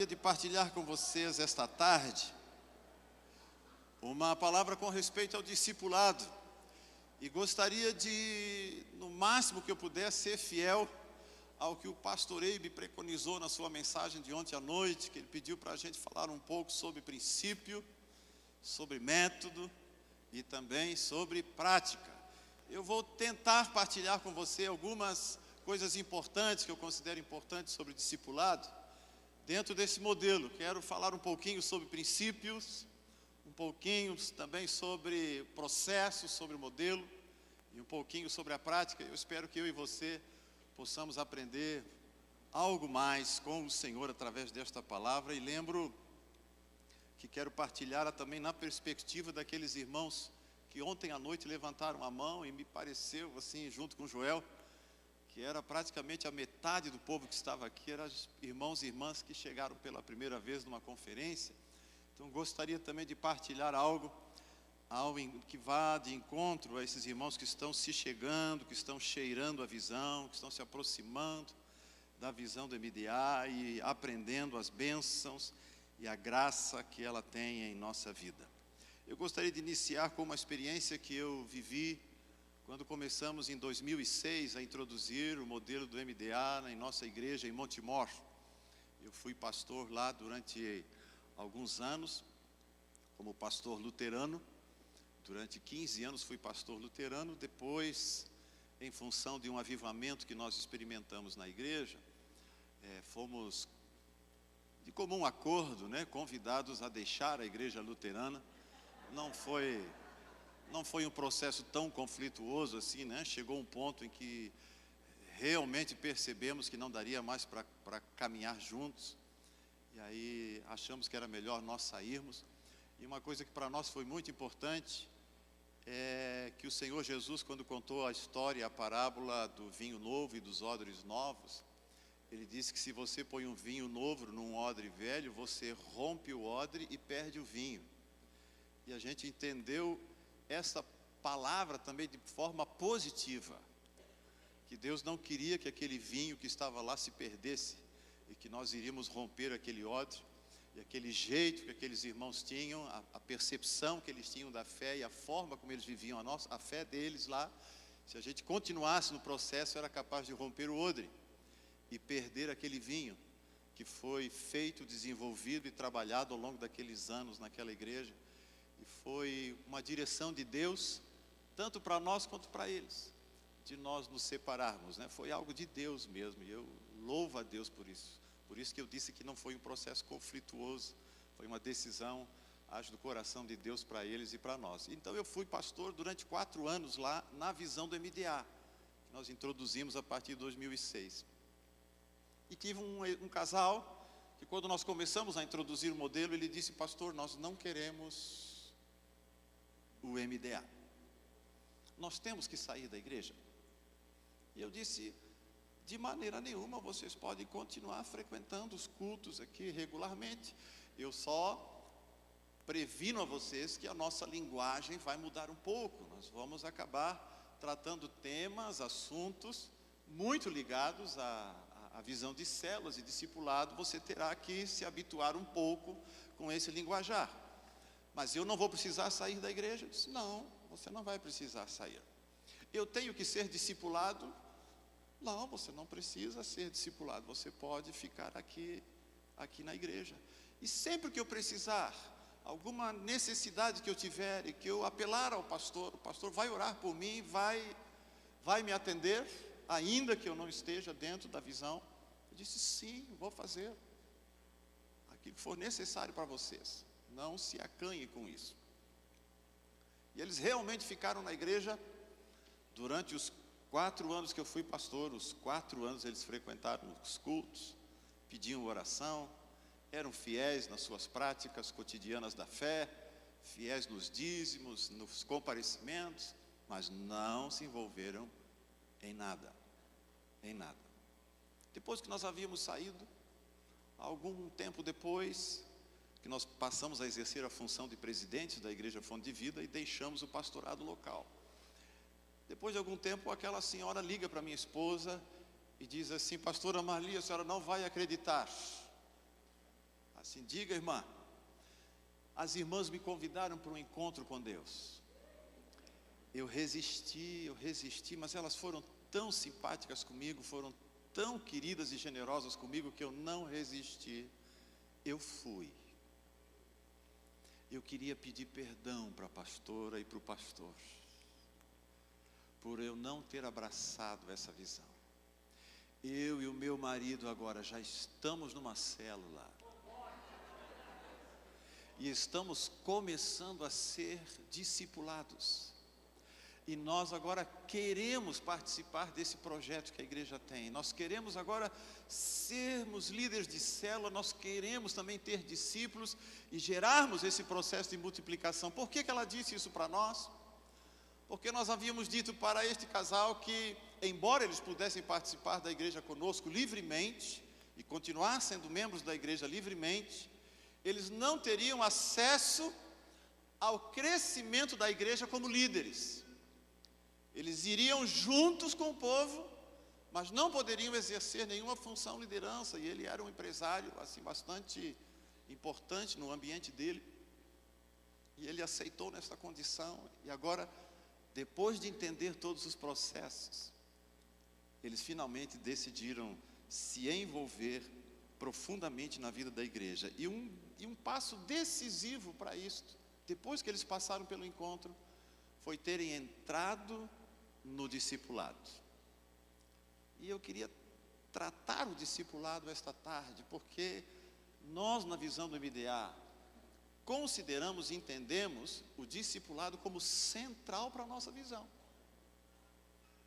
De partilhar com vocês esta tarde uma palavra com respeito ao discipulado, e gostaria de, no máximo que eu puder, ser fiel ao que o pastor Eibe preconizou na sua mensagem de ontem à noite, que ele pediu para a gente falar um pouco sobre princípio, sobre método e também sobre prática. Eu vou tentar partilhar com você algumas coisas importantes que eu considero importantes sobre discipulado. Dentro desse modelo, quero falar um pouquinho sobre princípios, um pouquinho também sobre processos, sobre modelo, e um pouquinho sobre a prática. Eu espero que eu e você possamos aprender algo mais com o Senhor através desta palavra. E lembro que quero partilhar também na perspectiva daqueles irmãos que ontem à noite levantaram a mão, e me pareceu assim, junto com Joel, que era praticamente a metade do povo que estava aqui, eram irmãos e irmãs que chegaram pela primeira vez numa conferência. Então gostaria também de partilhar algo que vá de encontro a esses irmãos que estão se chegando, que estão cheirando a visão, que estão se aproximando da visão do MDA e aprendendo as bênçãos e a graça que ela tem em nossa vida. Eu gostaria de iniciar com uma experiência que eu vivi quando começamos em 2006 a introduzir o modelo do MDA em nossa igreja em Montemor. Eu fui pastor lá durante alguns anos, como pastor luterano. Durante 15 anos fui pastor luterano. Depois, em função de um avivamento que nós experimentamos na igreja, fomos, de comum acordo, convidados a deixar a igreja luterana. Não foi um processo tão conflituoso assim, Chegou um ponto em que realmente percebemos que não daria mais para caminhar juntos. E aí achamos que era melhor nós sairmos. E uma coisa que para nós foi muito importante é que o Senhor Jesus, quando contou a história, a parábola do vinho novo e dos odres novos, Ele disse que se você põe um vinho novo num odre velho, você rompe o odre e perde o vinho. E a gente entendeu essa palavra também de forma positiva, que Deus não queria que aquele vinho que estava lá se perdesse, e que nós iríamos romper aquele odre, e aquele jeito que aqueles irmãos tinham, a percepção que eles tinham da fé e a forma como eles viviam a fé deles lá, se a gente continuasse no processo, era capaz de romper o odre e perder aquele vinho que foi feito, desenvolvido e trabalhado ao longo daqueles anos naquela igreja. E foi uma direção de Deus, tanto para nós quanto para eles, de nós nos separarmos, Foi algo de Deus mesmo, e eu louvo a Deus por isso. Por isso que eu disse que não foi um processo conflituoso, foi uma decisão, acho, do coração de Deus para eles e para nós. Então eu fui pastor durante 4 anos lá, na visão do MDA, que nós introduzimos a partir de 2006. E tive um casal, que quando nós começamos a introduzir o modelo, ele disse: pastor, nós não queremos o MDA, nós temos que sair da igreja. E eu disse: de maneira nenhuma, vocês podem continuar frequentando os cultos aqui regularmente. Eu só previno a vocês que a nossa linguagem vai mudar um pouco. Nós vamos acabar tratando temas, assuntos muito ligados à visão de células e discipulado. Você terá que se habituar um pouco com esse linguajar. Mas eu não vou precisar sair da igreja? Eu disse: não, você não vai precisar sair. Eu tenho que ser discipulado? Não, você não precisa ser discipulado, você pode ficar aqui na igreja. E sempre que eu precisar, alguma necessidade que eu tiver e que eu apelar ao pastor, o pastor vai orar por mim, vai me atender, ainda que eu não esteja dentro da visão. Eu disse: sim, vou fazer aquilo que for necessário para vocês. Não se acanhe com isso. E eles realmente ficaram na igreja durante os 4 anos que eu fui pastor. Os 4 anos eles frequentaram os cultos, pediam oração, eram fiéis nas suas práticas cotidianas da fé, fiéis nos dízimos, nos comparecimentos, mas não se envolveram em nada. Depois que nós havíamos saído, algum tempo depois, que nós passamos a exercer a função de presidente da Igreja Fonte de Vida e deixamos o pastorado local. Depois de algum tempo, aquela senhora liga para minha esposa e diz assim: pastora Marli, a senhora não vai acreditar, assim: diga, irmã, as irmãs me convidaram para um encontro com Deus. Eu resisti, mas elas foram tão simpáticas comigo, foram tão queridas e generosas comigo, que eu não resisti. Eu fui. Eu queria pedir perdão para a pastora e para o pastor, por eu não ter abraçado essa visão. Eu e o meu marido agora já estamos numa célula. E estamos começando a ser discipulados. E nós agora queremos participar desse projeto que a igreja tem. Nós queremos agora sermos líderes de célula, nós queremos também ter discípulos e gerarmos esse processo de multiplicação. Por que ela disse isso para nós? Porque nós havíamos dito para este casal que, embora eles pudessem participar da igreja conosco livremente e continuar sendo membros da igreja livremente, eles não teriam acesso ao crescimento da igreja como líderes. Eles iriam juntos com o povo, mas não poderiam exercer nenhuma função de liderança. E ele era um empresário assim bastante importante no ambiente dele. E ele aceitou nessa condição. E agora, depois de entender todos os processos, eles finalmente decidiram se envolver profundamente na vida da igreja. E um passo decisivo para isto, depois que eles passaram pelo encontro, foi terem entrado no discipulado. E eu queria tratar o discipulado esta tarde, porque nós, na visão do MDA, consideramos e entendemos o discipulado como central para a nossa visão.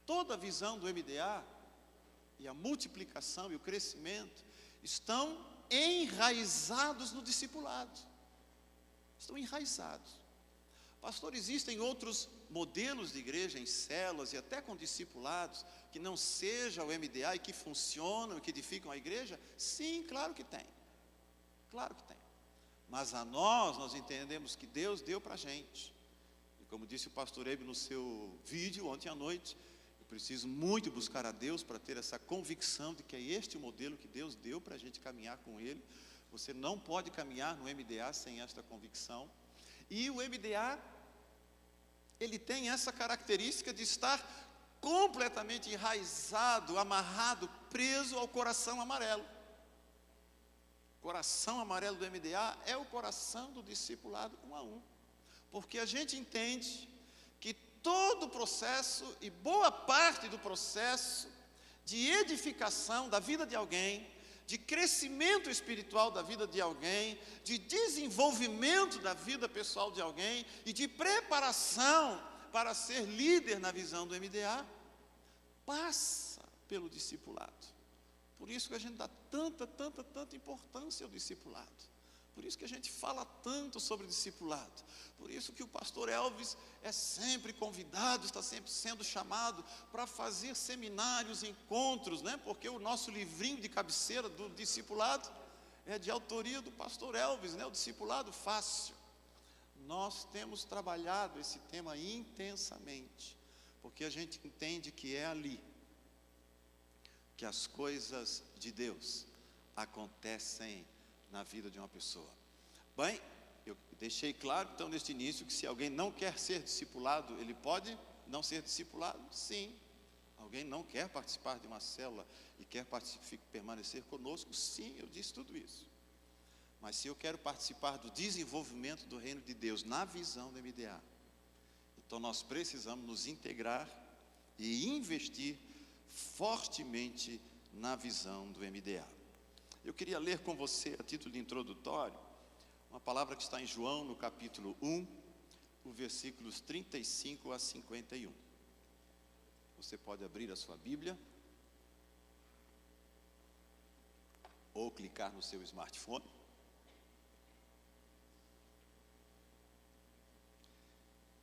Toda a visão do MDA e a multiplicação e o crescimento estão enraizados no discipulado. Estão enraizados. Pastor, existem outros modelos de igreja em células e até com discipulados que não seja o MDA e que funcionam e que edificam a igreja? Sim, claro que tem. Claro que tem. Mas a nós entendemos que Deus deu para a gente. E como disse o pastor Ebe no seu vídeo ontem à noite, eu preciso muito buscar a Deus para ter essa convicção de que é este o modelo que Deus deu para a gente caminhar com Ele. Você não pode caminhar no MDA sem esta convicção. E o MDA, ele tem essa característica de estar completamente enraizado, amarrado, preso ao coração amarelo. O coração amarelo do MDA é o coração do discipulado 1 a 1. Porque a gente entende que todo o processo e boa parte do processo de edificação da vida de alguém, de crescimento espiritual da vida de alguém, de desenvolvimento da vida pessoal de alguém e de preparação para ser líder na visão do MDA, passa pelo discipulado. Por isso que a gente dá tanta importância ao discipulado. Por isso que a gente fala tanto sobre discipulado. Por isso que o pastor Elvis é sempre convidado, está sempre sendo chamado para fazer seminários, encontros, né? Porque o nosso livrinho de cabeceira do discipulado é de autoria do pastor Elvis, né? O discipulado fácil. Nós temos trabalhado esse tema intensamente, porque a gente entende que é ali que as coisas de Deus acontecem na vida de uma pessoa. Bem, eu deixei claro então neste início que se alguém não quer ser discipulado, ele pode não ser discipulado? Sim. Alguém não quer participar de uma célula e quer permanecer conosco? Sim, eu disse tudo isso. Mas se eu quero participar do desenvolvimento do reino de Deus na visão do MDA, então nós precisamos nos integrar e investir fortemente na visão do MDA. Eu queria ler com você, a título de introdutório, uma palavra que está em João, no capítulo 1, os versículos 35 a 51. Você pode abrir a sua Bíblia, ou clicar no seu smartphone.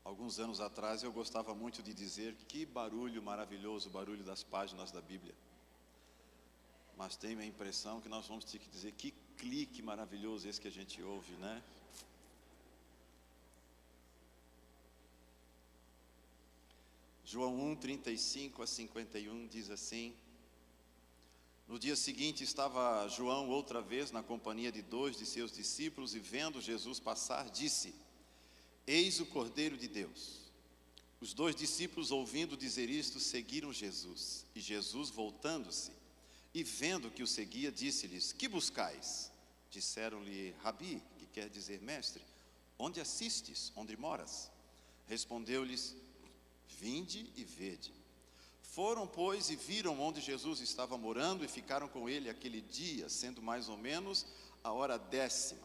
Alguns anos atrás eu gostava muito de dizer que barulho maravilhoso, o barulho das páginas da Bíblia. Mas tenho a impressão que nós vamos ter que dizer que clique maravilhoso esse que a gente ouve, né? João 1, 35 a 51 diz assim: No dia seguinte estava João outra vez na companhia de 2 de seus discípulos e vendo Jesus passar, disse: Eis o Cordeiro de Deus. Os 2 discípulos, ouvindo dizer isto, seguiram Jesus. E Jesus, voltando-se e vendo que o seguia, disse-lhes: Que buscais? Disseram-lhe: Rabi, que quer dizer mestre, onde assistes? Onde moras? Respondeu-lhes: Vinde e vede. Foram, pois, e viram onde Jesus estava morando e ficaram com ele aquele dia, sendo mais ou menos a hora 10ª.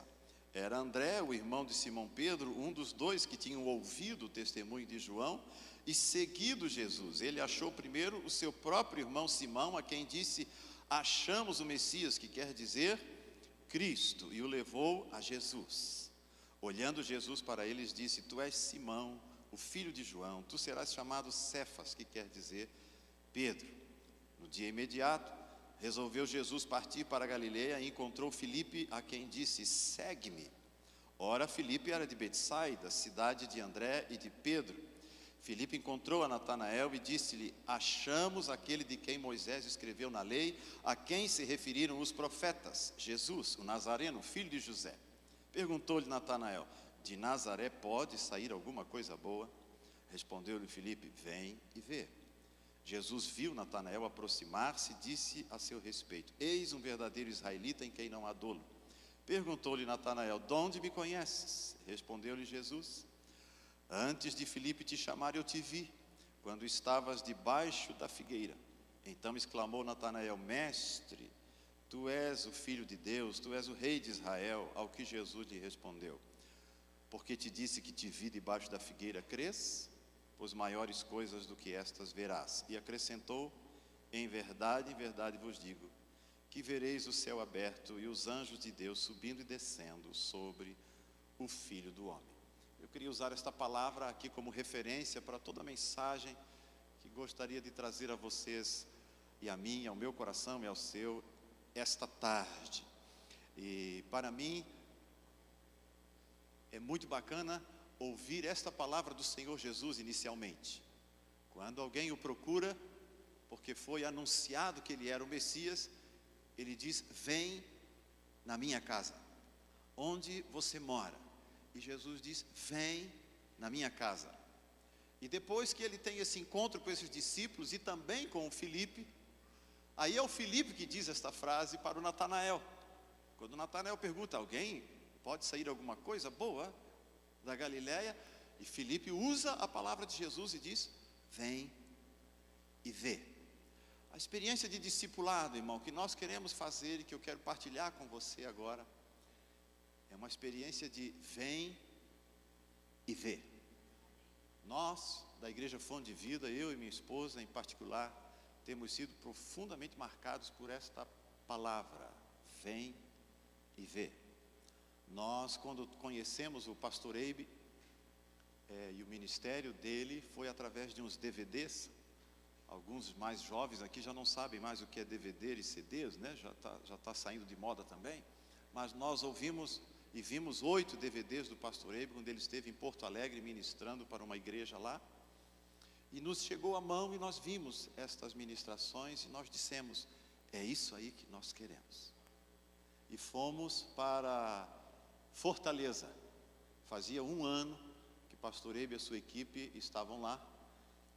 Era André, o irmão de Simão Pedro, um dos 2 que tinham ouvido o testemunho de João e seguido Jesus. Ele achou primeiro o seu próprio irmão Simão, a quem disse: Achamos o Messias, que quer dizer Cristo, e o levou a Jesus. Olhando Jesus para eles, disse: Tu és Simão, o filho de João, tu serás chamado Cefas, que quer dizer Pedro. No dia imediato, resolveu Jesus partir para a Galileia e encontrou Filipe, a quem disse: Segue-me. Ora, Filipe era de Betsaida, cidade de André e de Pedro. Filipe encontrou a Natanael e disse-lhe: Achamos aquele de quem Moisés escreveu na lei, a quem se referiram os profetas, Jesus, o Nazareno, filho de José. Perguntou-lhe Natanael: De Nazaré pode sair alguma coisa boa? Respondeu-lhe Filipe: Vem e vê. Jesus viu Natanael aproximar-se e disse a seu respeito: Eis um verdadeiro israelita em quem não há dolo. Perguntou-lhe Natanael: De onde me conheces? Respondeu-lhe Jesus: Antes de Filipe te chamar, eu te vi, quando estavas debaixo da figueira. Então exclamou Natanael: Mestre, tu és o Filho de Deus, tu és o Rei de Israel. Ao que Jesus lhe respondeu: Porque te disse que te vi debaixo da figueira, crês? Pois maiores coisas do que estas verás. E acrescentou: em verdade vos digo, que vereis o céu aberto e os anjos de Deus subindo e descendo sobre o Filho do Homem. Eu queria usar esta palavra aqui como referência para toda a mensagem que gostaria de trazer a vocês e a mim, ao meu coração e ao seu, esta tarde. E para mim é muito bacana ouvir esta palavra do Senhor Jesus inicialmente. Quando alguém o procura, porque foi anunciado que ele era o Messias, ele diz: Vem na minha casa, onde você mora. E Jesus diz: Vem na minha casa. E depois que ele tem esse encontro com esses discípulos e também com o Filipe, aí é o Filipe que diz esta frase para o Natanael. Quando o Natanael pergunta: Alguém pode sair alguma coisa boa da Galileia? E Filipe usa a palavra de Jesus e diz: Vem e vê. A experiência de discipulado, irmão, que nós queremos fazer e que eu quero partilhar com você agora, é uma experiência de vem e vê. Nós, da Igreja Fonte de Vida, eu e minha esposa em particular, temos sido profundamente marcados por esta palavra: vem e vê. Nós, quando conhecemos o pastor Eibe e o ministério dele, foi através de uns DVDs. Alguns mais jovens aqui já não sabem mais o que é DVD e CDs, né? Já tá saindo de moda também. Mas nós ouvimos e vimos 8 DVDs do pastor Eibe, quando ele esteve em Porto Alegre ministrando para uma igreja lá. E nos chegou a mão e nós vimos estas ministrações e nós dissemos: é isso aí que nós queremos. E fomos para Fortaleza. Fazia 1 ano que pastor Eibe e a sua equipe estavam lá.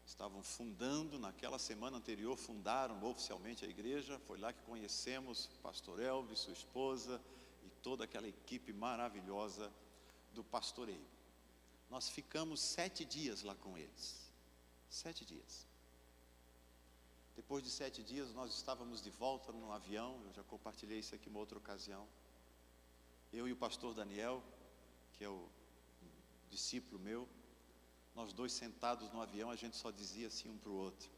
Estavam fundando, naquela semana anterior, fundaram oficialmente a igreja. Foi lá que conhecemos pastor Elvis, sua esposa e toda aquela equipe maravilhosa do pastor Eibe. Nós ficamos 7 dias lá com eles. 7 dias. Depois de 7 dias, nós estávamos de volta no avião. Eu já compartilhei isso aqui em uma outra ocasião. Eu e o pastor Daniel, que é o discípulo meu, nós 2 sentados no avião, a gente só dizia assim um para o outro: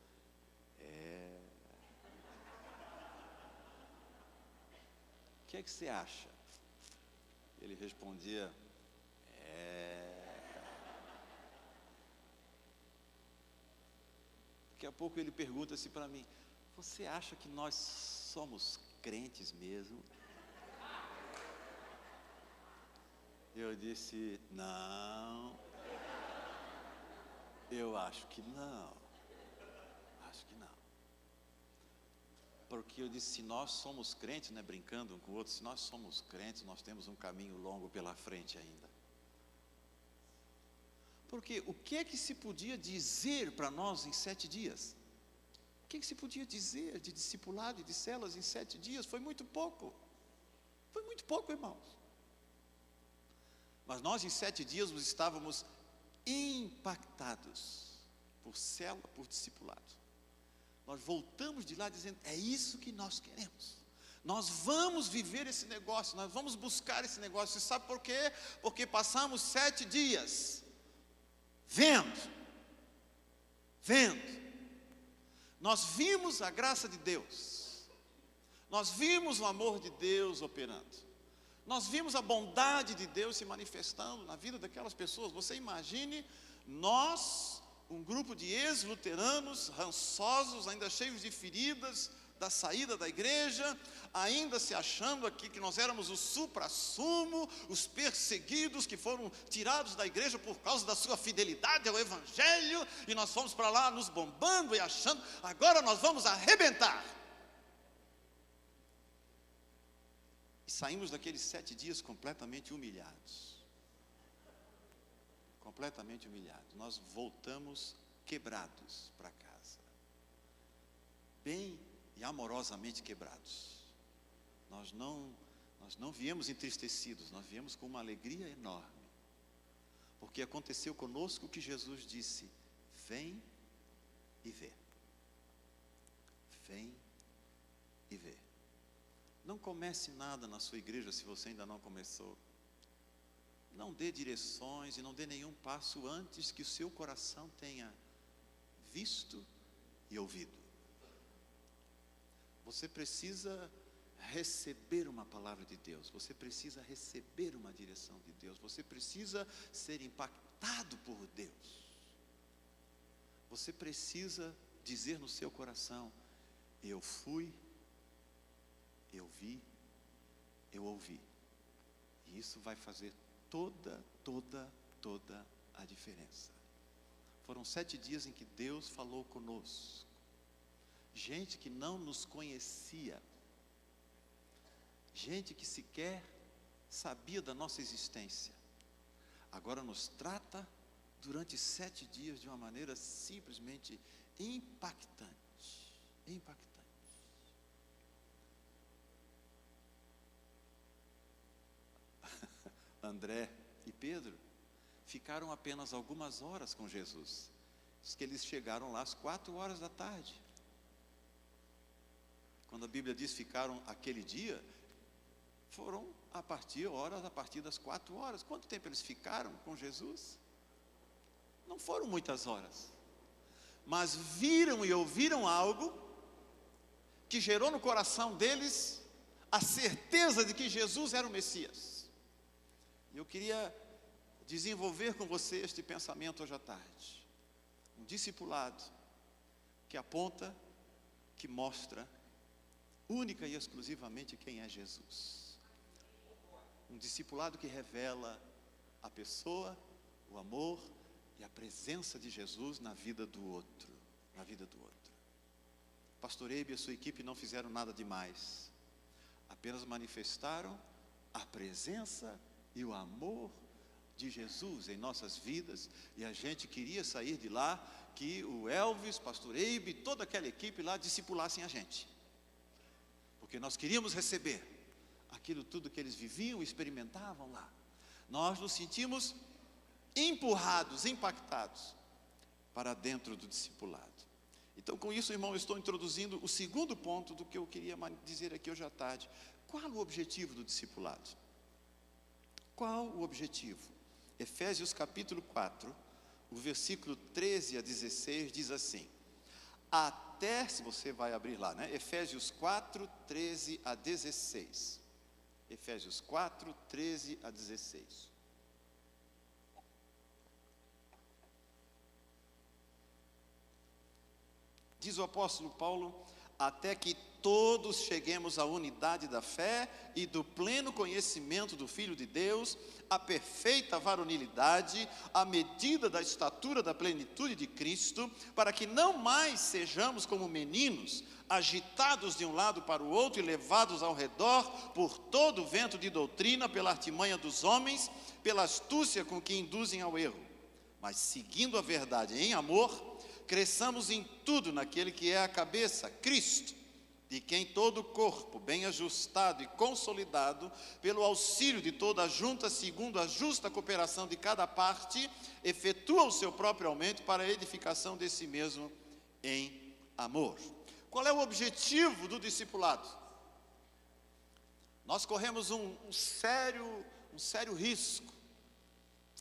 o que é que você acha? Ele respondia: Daqui a pouco ele pergunta assim para mim: você acha que nós somos crentes mesmo? Eu disse: não, eu acho que não. Acho que não. porque eu disse, se nós somos crentes, né, brincando um com o outro, se nós somos crentes, nós temos um caminho longo pela frente ainda. Porque o que é que se podia dizer para nós em 7 dias? O que é que se podia dizer de discipulado e de células em 7 dias? Foi muito pouco. Foi muito pouco, irmãos. Mas nós em 7 dias estávamos impactados por célula, por discipulado. Nós voltamos de lá dizendo, é isso que nós queremos. Nós vamos viver esse negócio, nós vamos buscar esse negócio. E sabe por quê? Porque passamos 7 dias vendo. Nós vimos a graça de Deus. Nós vimos o amor de Deus operando. Nós vimos a bondade de Deus se manifestando na vida daquelas pessoas. Você imagine nós, um grupo de ex-luteranos, rançosos, ainda cheios de feridas, da saída da igreja, ainda se achando aqui que nós éramos o supra-sumo, os perseguidos que foram tirados da igreja por causa da sua fidelidade ao evangelho, e nós fomos para lá nos bombando e achando, agora nós vamos arrebentar. E saímos daqueles 7 dias completamente humilhados. Completamente humilhados. Nós voltamos quebrados para casa. Bem e amorosamente quebrados. Nós não viemos entristecidos, nós viemos com uma alegria enorme. Porque aconteceu conosco o que Jesus disse, vem e vê. Vem e vê. Não comece nada na sua igreja se você ainda não começou. Não dê direções e não dê nenhum passo antes que o seu coração tenha visto e ouvido. Você precisa receber uma palavra de Deus, você precisa receber uma direção de Deus, você precisa ser impactado por Deus. Você precisa dizer no seu coração, eu fui, eu vi, eu ouvi. E isso vai fazer toda a diferença. Foram 7 dias em que Deus falou conosco. Gente que não nos conhecia, gente que sequer sabia da nossa existência, agora nos trata durante 7 dias de uma maneira simplesmente impactante. André e Pedro ficaram apenas algumas horas com Jesus. Diz que eles chegaram lá às 4 horas da tarde. Quando a Bíblia diz ficaram aquele dia, foram a partir das 4 horas. Quanto tempo eles ficaram com Jesus? Não foram muitas horas. Mas viram e ouviram algo que gerou no coração deles a certeza de que Jesus era o Messias. E eu queria desenvolver com você este pensamento hoje à tarde. Um discipulado que aponta, que mostra única e exclusivamente quem é Jesus. Um discipulado que revela a pessoa, o amor e a presença de Jesus na vida do outro. Pastor Eibe e a sua equipe não fizeram nada demais. Apenas manifestaram a presença e o amor de Jesus em nossas vidas. E a gente queria sair de lá, que o Elvis, Pastor Eibe, toda aquela equipe lá discipulassem a gente. Porque nós queríamos receber aquilo tudo que eles viviam e experimentavam lá. Nós nos sentimos empurrados, impactados para dentro do discipulado. Então, com isso, irmão, eu estou introduzindo o segundo ponto do que eu queria dizer aqui hoje à tarde. Qual o objetivo do discipulado? Qual o objetivo? Efésios capítulo 4, o versículo 13 a 16 diz assim, se você vai abrir lá, né? Efésios 4, 13 a 16. Efésios 4, 13 a 16. Diz o apóstolo Paulo, até que todos cheguemos à unidade da fé e do pleno conhecimento do Filho de Deus, à perfeita varonilidade, à medida da estatura da plenitude de Cristo, para que não mais sejamos como meninos, agitados de um lado para o outro e levados ao redor por todo o vento de doutrina, pela artimanha dos homens, pela astúcia com que induzem ao erro, mas seguindo a verdade em amor, cresçamos em tudo naquele que é a cabeça, Cristo, de quem todo o corpo, bem ajustado e consolidado, pelo auxílio de toda a junta, segundo a justa cooperação de cada parte, efetua o seu próprio aumento para a edificação de si mesmo em amor. Qual é o objetivo do discipulado? Nós corremos um sério risco,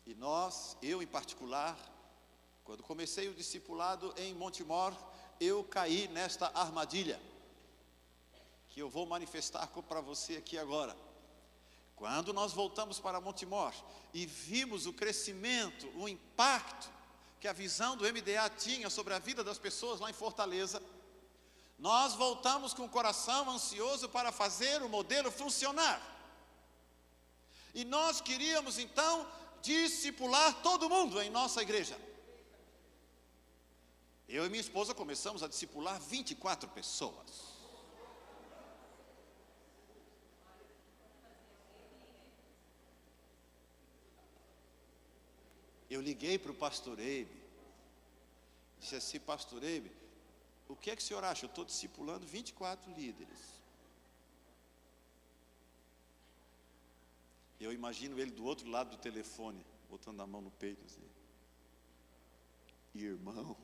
e eu em particular, quando comecei o discipulado em Montemor, eu caí nesta armadilha, que eu vou manifestar para você aqui agora. Quando nós voltamos para Montemor e vimos o crescimento, o impacto que a visão do MDA tinha sobre a vida das pessoas lá em Fortaleza, nós voltamos com o coração ansioso para fazer o modelo funcionar. E nós queríamos então discipular todo mundo em nossa igreja. Eu e minha esposa começamos a discipular 24 pessoas. Eu liguei para o pastor Eibe, disse assim: pastor Eibe, o que é que o senhor acha? Eu estou discipulando 24 líderes. Eu imagino ele do outro lado do telefone, botando a mão no peito assim: irmão.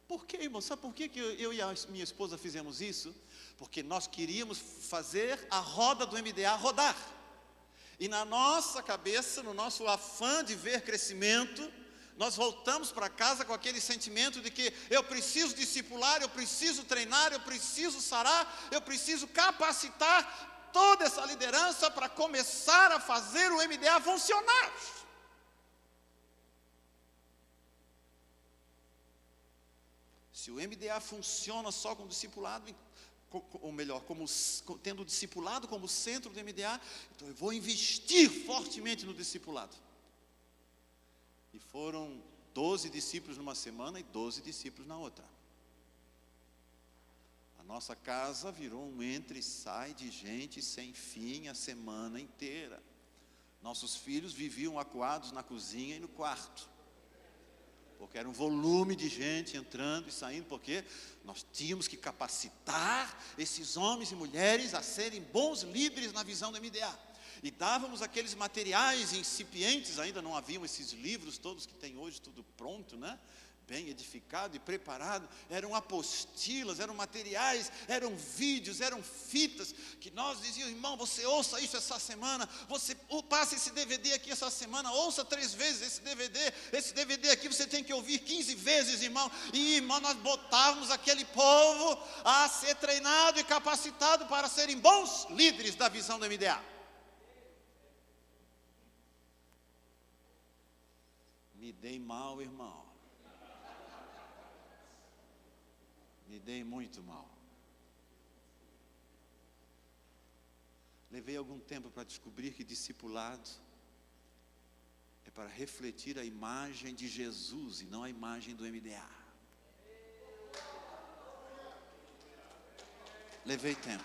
Por que, irmão? Sabe por que eu e a minha esposa fizemos isso? Porque nós queríamos fazer a roda do MDA rodar. E na nossa cabeça, no nosso afã de ver crescimento, nós voltamos para casa com aquele sentimento de que eu preciso discipular, eu preciso treinar, eu preciso sarar, eu preciso capacitar toda essa liderança para começar a fazer o MDA funcionar. Se o MDA funciona só com discipulado, ou melhor, tendo o discipulado como centro do MDA, então eu vou investir fortemente no discipulado. E foram 12 discípulos numa semana e 12 discípulos na outra. A nossa casa virou um entra e sai de gente sem fim a semana inteira. Nossos filhos viviam acuados na cozinha e no quarto, porque era um volume de gente entrando e saindo, porque nós tínhamos que capacitar esses homens e mulheres a serem bons líderes na visão do MDA. E dávamos aqueles materiais incipientes, ainda não haviam esses livros todos que tem hoje, tudo pronto, né? Bem edificado e preparado. Eram apostilas, eram materiais, eram vídeos, eram fitas, que nós dizíamos: irmão, você ouça isso essa semana, você passa esse DVD aqui essa semana, ouça 3 vezes esse DVD aqui você tem que ouvir 15 vezes, irmão. E, irmão, nós botávamos aquele povo a ser treinado e capacitado para serem bons líderes da visão do MDA. Me dei mal, irmão. Me dei muito mal. Levei algum tempo para descobrir que discipulado é para refletir a imagem de Jesus e não a imagem do MDA. Levei tempo.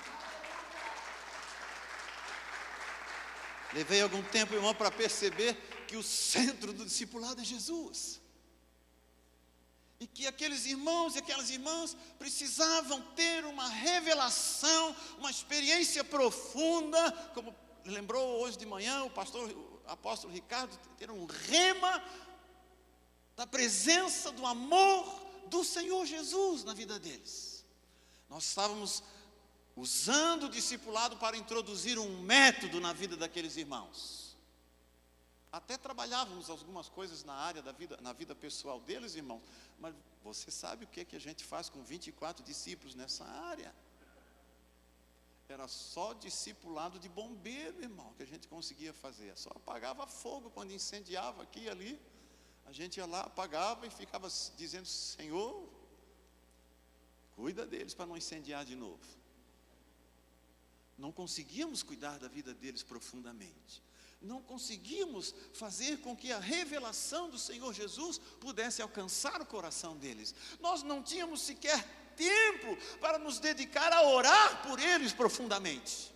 Levei algum tempo, irmão, para perceber que o centro do discipulado é Jesus. E que aqueles irmãos e aquelas irmãs precisavam ter uma revelação, uma experiência profunda, como lembrou hoje de manhã o apóstolo Ricardo, ter um rema da presença, do amor do Senhor Jesus na vida deles. Nós estávamos usando o discipulado para introduzir um método na vida daqueles irmãos. Até trabalhávamos algumas coisas na área da vida, na vida pessoal deles, irmão. Mas você sabe o que a gente faz com 24 discípulos nessa área? Era só discipulado de bombeiro, irmão, que a gente conseguia fazer. Só apagava fogo quando incendiava aqui e ali. A gente ia lá, apagava e ficava dizendo: Senhor, Cuida deles para não incendiar de novo. Não conseguíamos cuidar da vida deles profundamente. Não conseguimos fazer com que a revelação do Senhor Jesus pudesse alcançar o coração deles. Nós não tínhamos sequer tempo para nos dedicar a orar por eles profundamente.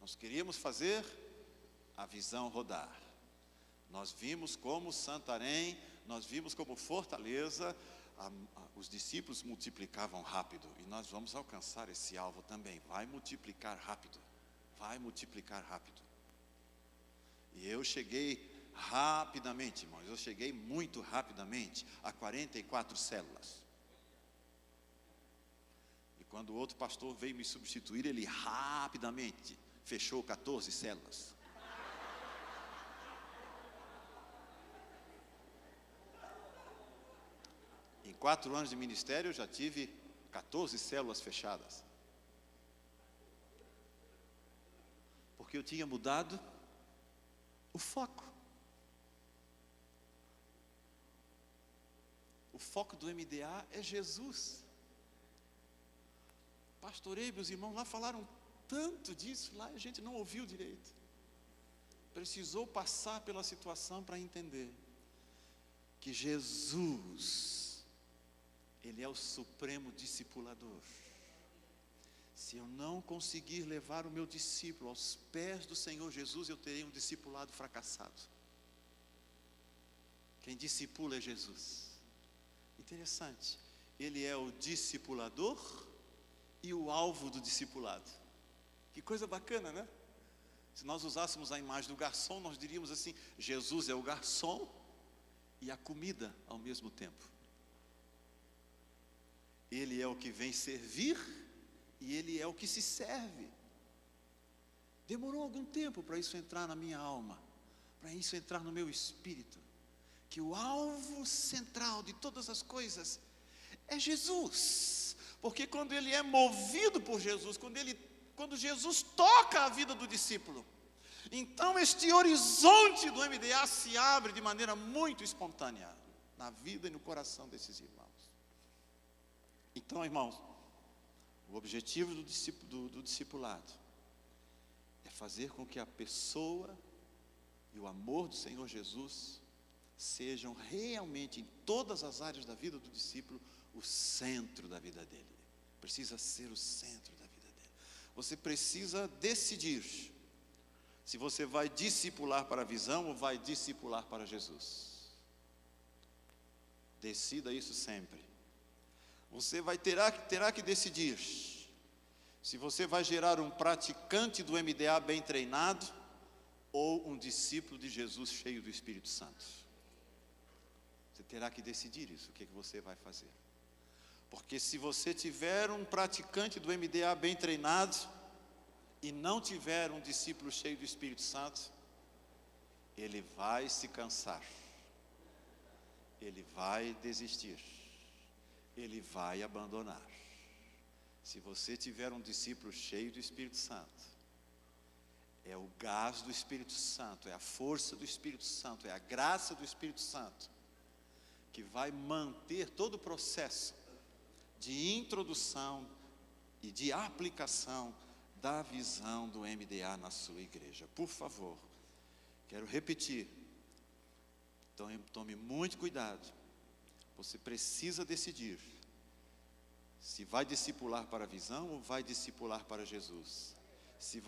Nós queríamos fazer a visão rodar. Nós vimos como Santarém, nós vimos como Fortaleza, os discípulos multiplicavam rápido. E nós vamos alcançar esse alvo também. Vai multiplicar rápido. Vai multiplicar rápido. E eu cheguei rapidamente, irmãos. Eu cheguei muito rapidamente a 44 células. E quando o outro pastor veio me substituir, ele rapidamente fechou 14 células. Em 4 anos de ministério, eu já tive 14 células fechadas. Porque eu tinha mudado o foco. O foco do MDA é Jesus. Pastorei, meus irmãos, lá falaram tanto disso, lá a gente não ouviu direito. Precisou passar pela situação para entender que Jesus, Ele é o supremo discipulador. Se eu não conseguir levar o meu discípulo aos pés do Senhor Jesus, eu terei um discipulado fracassado. Quem discipula é Jesus. Interessante, Ele é o discipulador e o alvo do discipulado. Que coisa bacana, né? Se nós usássemos a imagem do garçom, nós diríamos assim: Jesus é o garçom e a comida ao mesmo tempo. Ele é o que vem servir e Ele é o que se serve. Demorou algum tempo para isso entrar na minha alma, para isso entrar no meu espírito, que o alvo central de todas as coisas é Jesus. Porque quando ele é movido por Jesus, quando Jesus toca a vida do discípulo, então este horizonte do MDA se abre de maneira muito espontânea na vida e no coração desses irmãos. Então, irmãos, o objetivo do discipulado é fazer com que a pessoa e o amor do Senhor Jesus sejam realmente, em todas as áreas da vida do discípulo, o centro da vida dele. Precisa ser o centro da vida dele. Você precisa decidir se você vai discipular para a visão ou vai discipular para Jesus. Decida isso sempre. Você terá que decidir se você vai gerar um praticante do MDA bem treinado ou um discípulo de Jesus cheio do Espírito Santo. Você terá que decidir isso, o que você vai fazer. Porque se você tiver um praticante do MDA bem treinado e não tiver um discípulo cheio do Espírito Santo, ele vai se cansar, ele vai desistir, ele vai abandonar. Se você tiver um discípulo cheio do Espírito Santo, é o gás do Espírito Santo, é a força do Espírito Santo, é a graça do Espírito Santo que vai manter todo o processo de introdução e de aplicação da visão do MDA na sua igreja. Por favor, quero repetir, então tome muito cuidado. Você precisa decidir se vai discipular para a visão ou vai discipular para Jesus. Se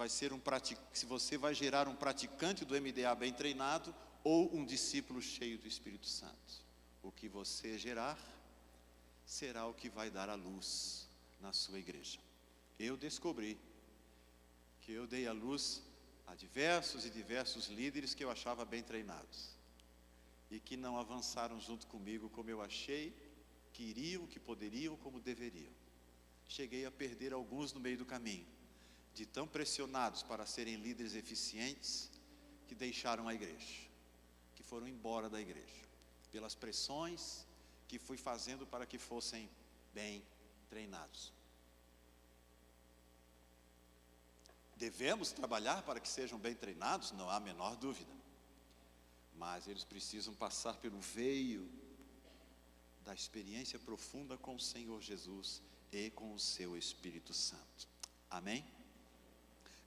você vai gerar um praticante do MDA bem treinado ou um discípulo cheio do Espírito Santo. O que você gerar será o que vai dar a luz na sua igreja. Eu descobri que eu dei a luz a diversos e diversos líderes que eu achava bem treinados e que não avançaram junto comigo como eu achei que iriam, que poderiam, como deveriam. Cheguei a perder alguns no meio do caminho, de tão pressionados para serem líderes eficientes, que deixaram a igreja, que foram embora da igreja, pelas pressões que fui fazendo para que fossem bem treinados. Devemos trabalhar para que sejam bem treinados? Não há a menor dúvida. Mas eles precisam passar pelo veio da experiência profunda com o Senhor Jesus e com o seu Espírito Santo. Amém?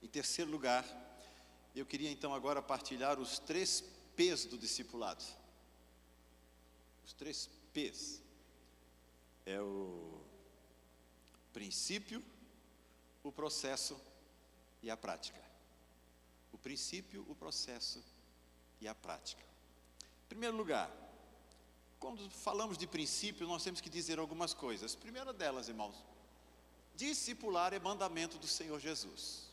Em terceiro lugar, eu queria então agora partilhar os 3 P's do discipulado. Os 3 P's. É o princípio, o processo e a prática. O princípio, o processo e a prática. Em primeiro lugar, quando falamos de princípio, nós temos que dizer algumas coisas. Primeira delas, irmãos, discipular é mandamento do Senhor Jesus.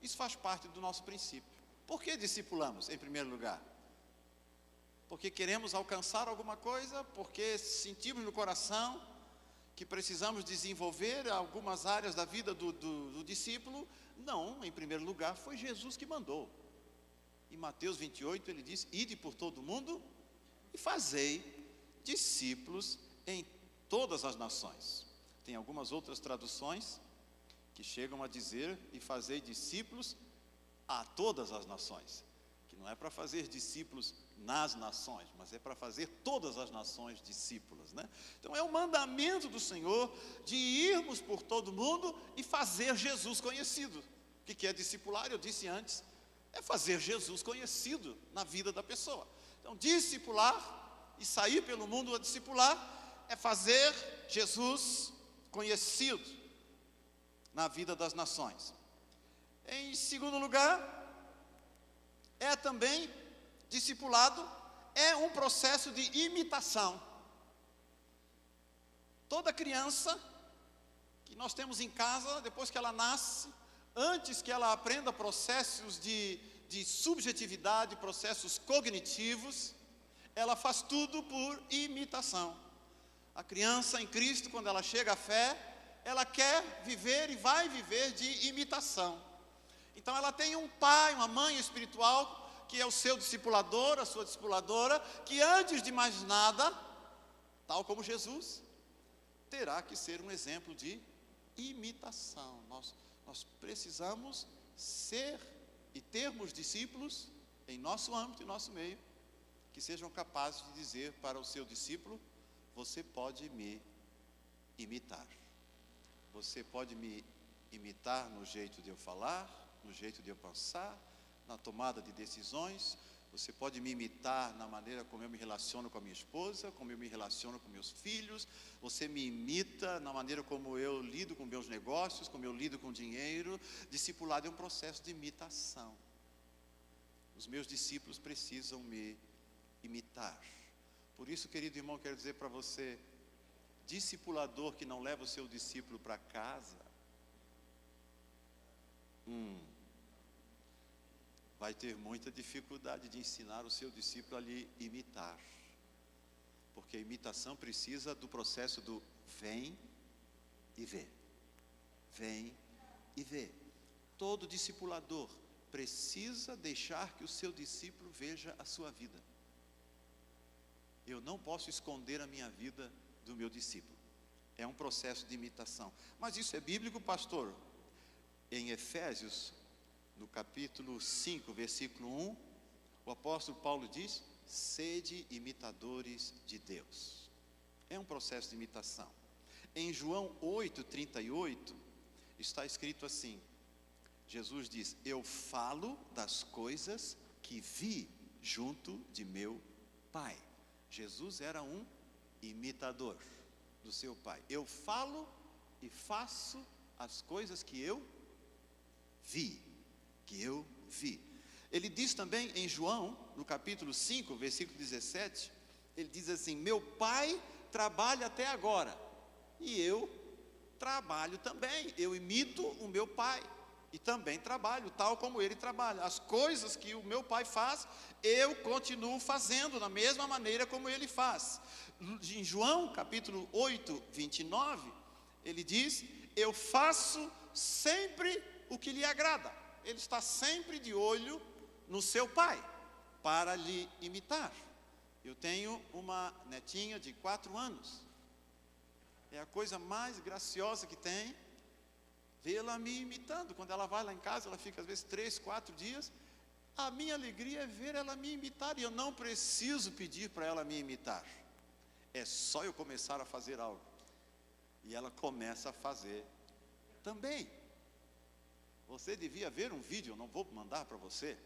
Isso faz parte do nosso princípio. Por que discipulamos, em primeiro lugar? Porque queremos alcançar alguma coisa, porque sentimos no coração que precisamos desenvolver algumas áreas da vida do discípulo. Não, em primeiro lugar, foi Jesus que mandou. Em Mateus 28, ele diz: ide por todo o mundo e fazei discípulos em todas as nações. Tem algumas outras traduções que chegam a dizer: e fazei discípulos a todas as nações. Que não é para fazer discípulos nas nações, mas é para fazer todas as nações discípulos, né? Então é um mandamento do Senhor de irmos por todo mundo e fazer Jesus conhecido. O que é discipular? Eu disse antes, é fazer Jesus conhecido na vida da pessoa. Então discipular e sair pelo mundo a discipular é fazer Jesus conhecido na vida das nações. Em segundo lugar, é também, discipulado é um processo de imitação. Toda criança que nós temos em casa, depois que ela nasce, antes que ela aprenda processos de subjetividade, processos cognitivos, ela faz tudo por imitação. A criança em Cristo, quando ela chega à fé, ela quer viver e vai viver de imitação. Então ela tem um pai, uma mãe espiritual, que é o seu discipulador, a sua discipuladora, que antes de mais nada, tal como Jesus, terá que ser um exemplo de imitação. Nós precisamos ser e termos discípulos em nosso âmbito, em nosso meio, que sejam capazes de dizer para o seu discípulo: você pode me imitar. Você pode me imitar no jeito de eu falar, no jeito de eu pensar, na tomada de decisões. Você pode me imitar na maneira como eu me relaciono com a minha esposa, como eu me relaciono com meus filhos. Você me imita na maneira como eu lido com meus negócios, como eu lido com dinheiro. Discipulado é um processo de imitação. Os meus discípulos precisam me imitar. Por isso, querido irmão, quero dizer para você, discipulador que não leva o seu discípulo para casa, vai ter muita dificuldade de ensinar o seu discípulo a lhe imitar. Porque a imitação precisa do processo do vem e vê. Vem e vê. Todo discipulador precisa deixar que o seu discípulo veja a sua vida. Eu não posso esconder a minha vida do meu discípulo. É um processo de imitação. Mas isso é bíblico, pastor? Em Efésios, no capítulo 5, versículo 1, o apóstolo Paulo diz: sede imitadores de Deus. É um processo de imitação. Em João 8:38, está escrito assim: Jesus diz: eu falo das coisas que vi junto de meu Pai. Jesus era um imitador do seu Pai. Eu falo e faço as coisas que eu vi. Ele diz também em João, no capítulo 5, versículo 17, ele diz assim: meu Pai trabalha até agora, e eu trabalho também. Eu imito o meu Pai, e também trabalho, tal como ele trabalha. As coisas que o meu Pai faz, eu continuo fazendo da mesma maneira como ele faz. Em João, capítulo 8, 29, ele diz: eu faço sempre o que lhe agrada. Ele está sempre de olho no seu Pai, para lhe imitar. Eu tenho uma netinha de 4 anos. É a coisa mais graciosa que tem, vê-la me imitando. Quando ela vai lá em casa, ela fica às vezes 3, 4 dias. A minha alegria é ver ela me imitar, e eu não preciso pedir para ela me imitar. É só eu começar a fazer algo. E ela começa a fazer também. Você devia ver um vídeo, eu não vou mandar para você,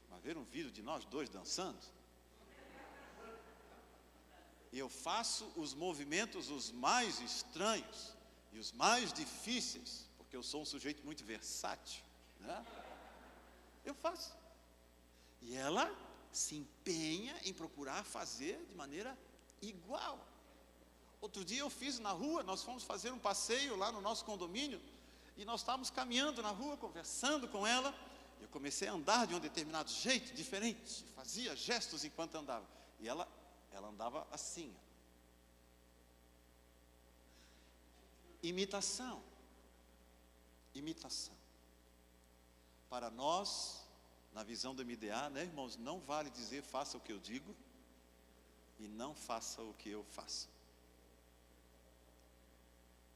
mas ver um vídeo de nós dois dançando. E eu faço os movimentos os mais estranhos e os mais difíceis, porque eu sou um sujeito muito versátil, né? Eu faço. E ela se empenha em procurar fazer de maneira igual. Outro dia eu fiz na rua, nós fomos fazer um passeio lá no nosso condomínio, e nós estávamos caminhando na rua, conversando com ela, e eu comecei a andar de um determinado jeito, diferente, fazia gestos enquanto andava, e ela andava assim. Imitação. Para nós, na visão do MDA, né, irmãos, não vale dizer faça o que eu digo e não faça o que eu faço.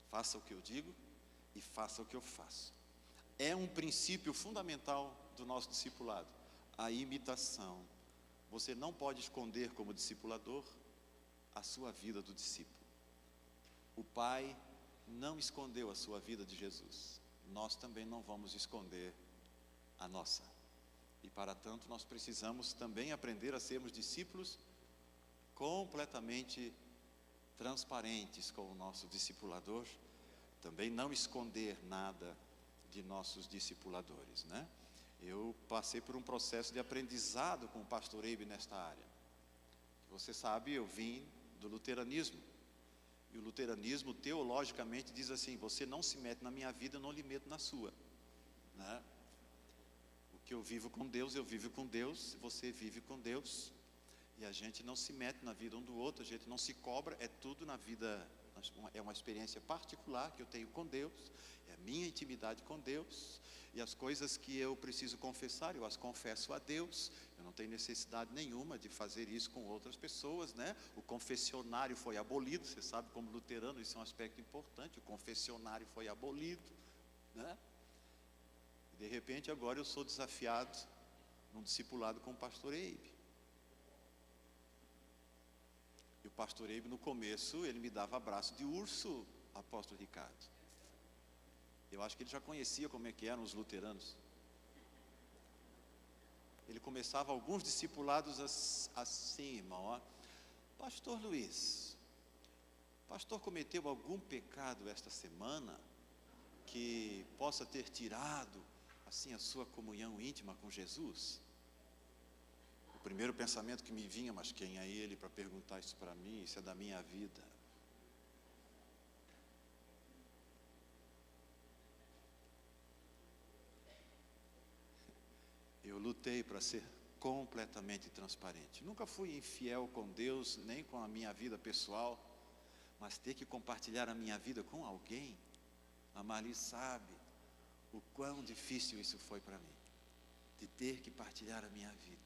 Faça o que eu digo e faça o que eu faço. É um princípio fundamental do nosso discipulado, a imitação. Você não pode esconder como discipulador a sua vida do discípulo. O Pai não escondeu a sua vida de Jesus. Nós também não vamos esconder a nossa. E para tanto nós precisamos também aprender a sermos discípulos completamente transparentes com o nosso discipulador. Também não esconder nada de nossos discipuladores, né? Eu passei por um processo de aprendizado com o pastor Eibe nesta área. Você sabe, eu vim do luteranismo. E o luteranismo, teologicamente, diz assim: você não se mete na minha vida, eu não lhe meto na sua, né? O que eu vivo com Deus, eu vivo com Deus, você vive com Deus. E a gente não se mete na vida um do outro, a gente não se cobra, é tudo na vida, é uma experiência particular que eu tenho com Deus, é a minha intimidade com Deus. E as coisas que eu preciso confessar, eu as confesso a Deus. Eu não tenho necessidade nenhuma de fazer isso com outras pessoas, né? O confessionário foi abolido, você sabe, como luterano, isso é um aspecto importante. O confessionário foi abolido, né? E de repente agora eu sou desafiado num discipulado com o pastor Eibe. E o pastor Eibe, no começo, ele me dava abraço de urso, apóstolo Ricardo. Eu acho que ele já conhecia como é que eram os luteranos. Ele começava alguns discipulados assim, irmão, ó. Pastor Luiz, o pastor cometeu algum pecado esta semana que possa ter tirado, assim, a sua comunhão íntima com Jesus? O primeiro pensamento que me vinha, mas quem é ele para perguntar isso para mim? Isso é da minha vida. Eu lutei para ser completamente transparente. Nunca fui infiel com Deus, nem com a minha vida pessoal, mas ter que compartilhar a minha vida com alguém, a Marli sabe o quão difícil isso foi para mim, de ter que partilhar a minha vida.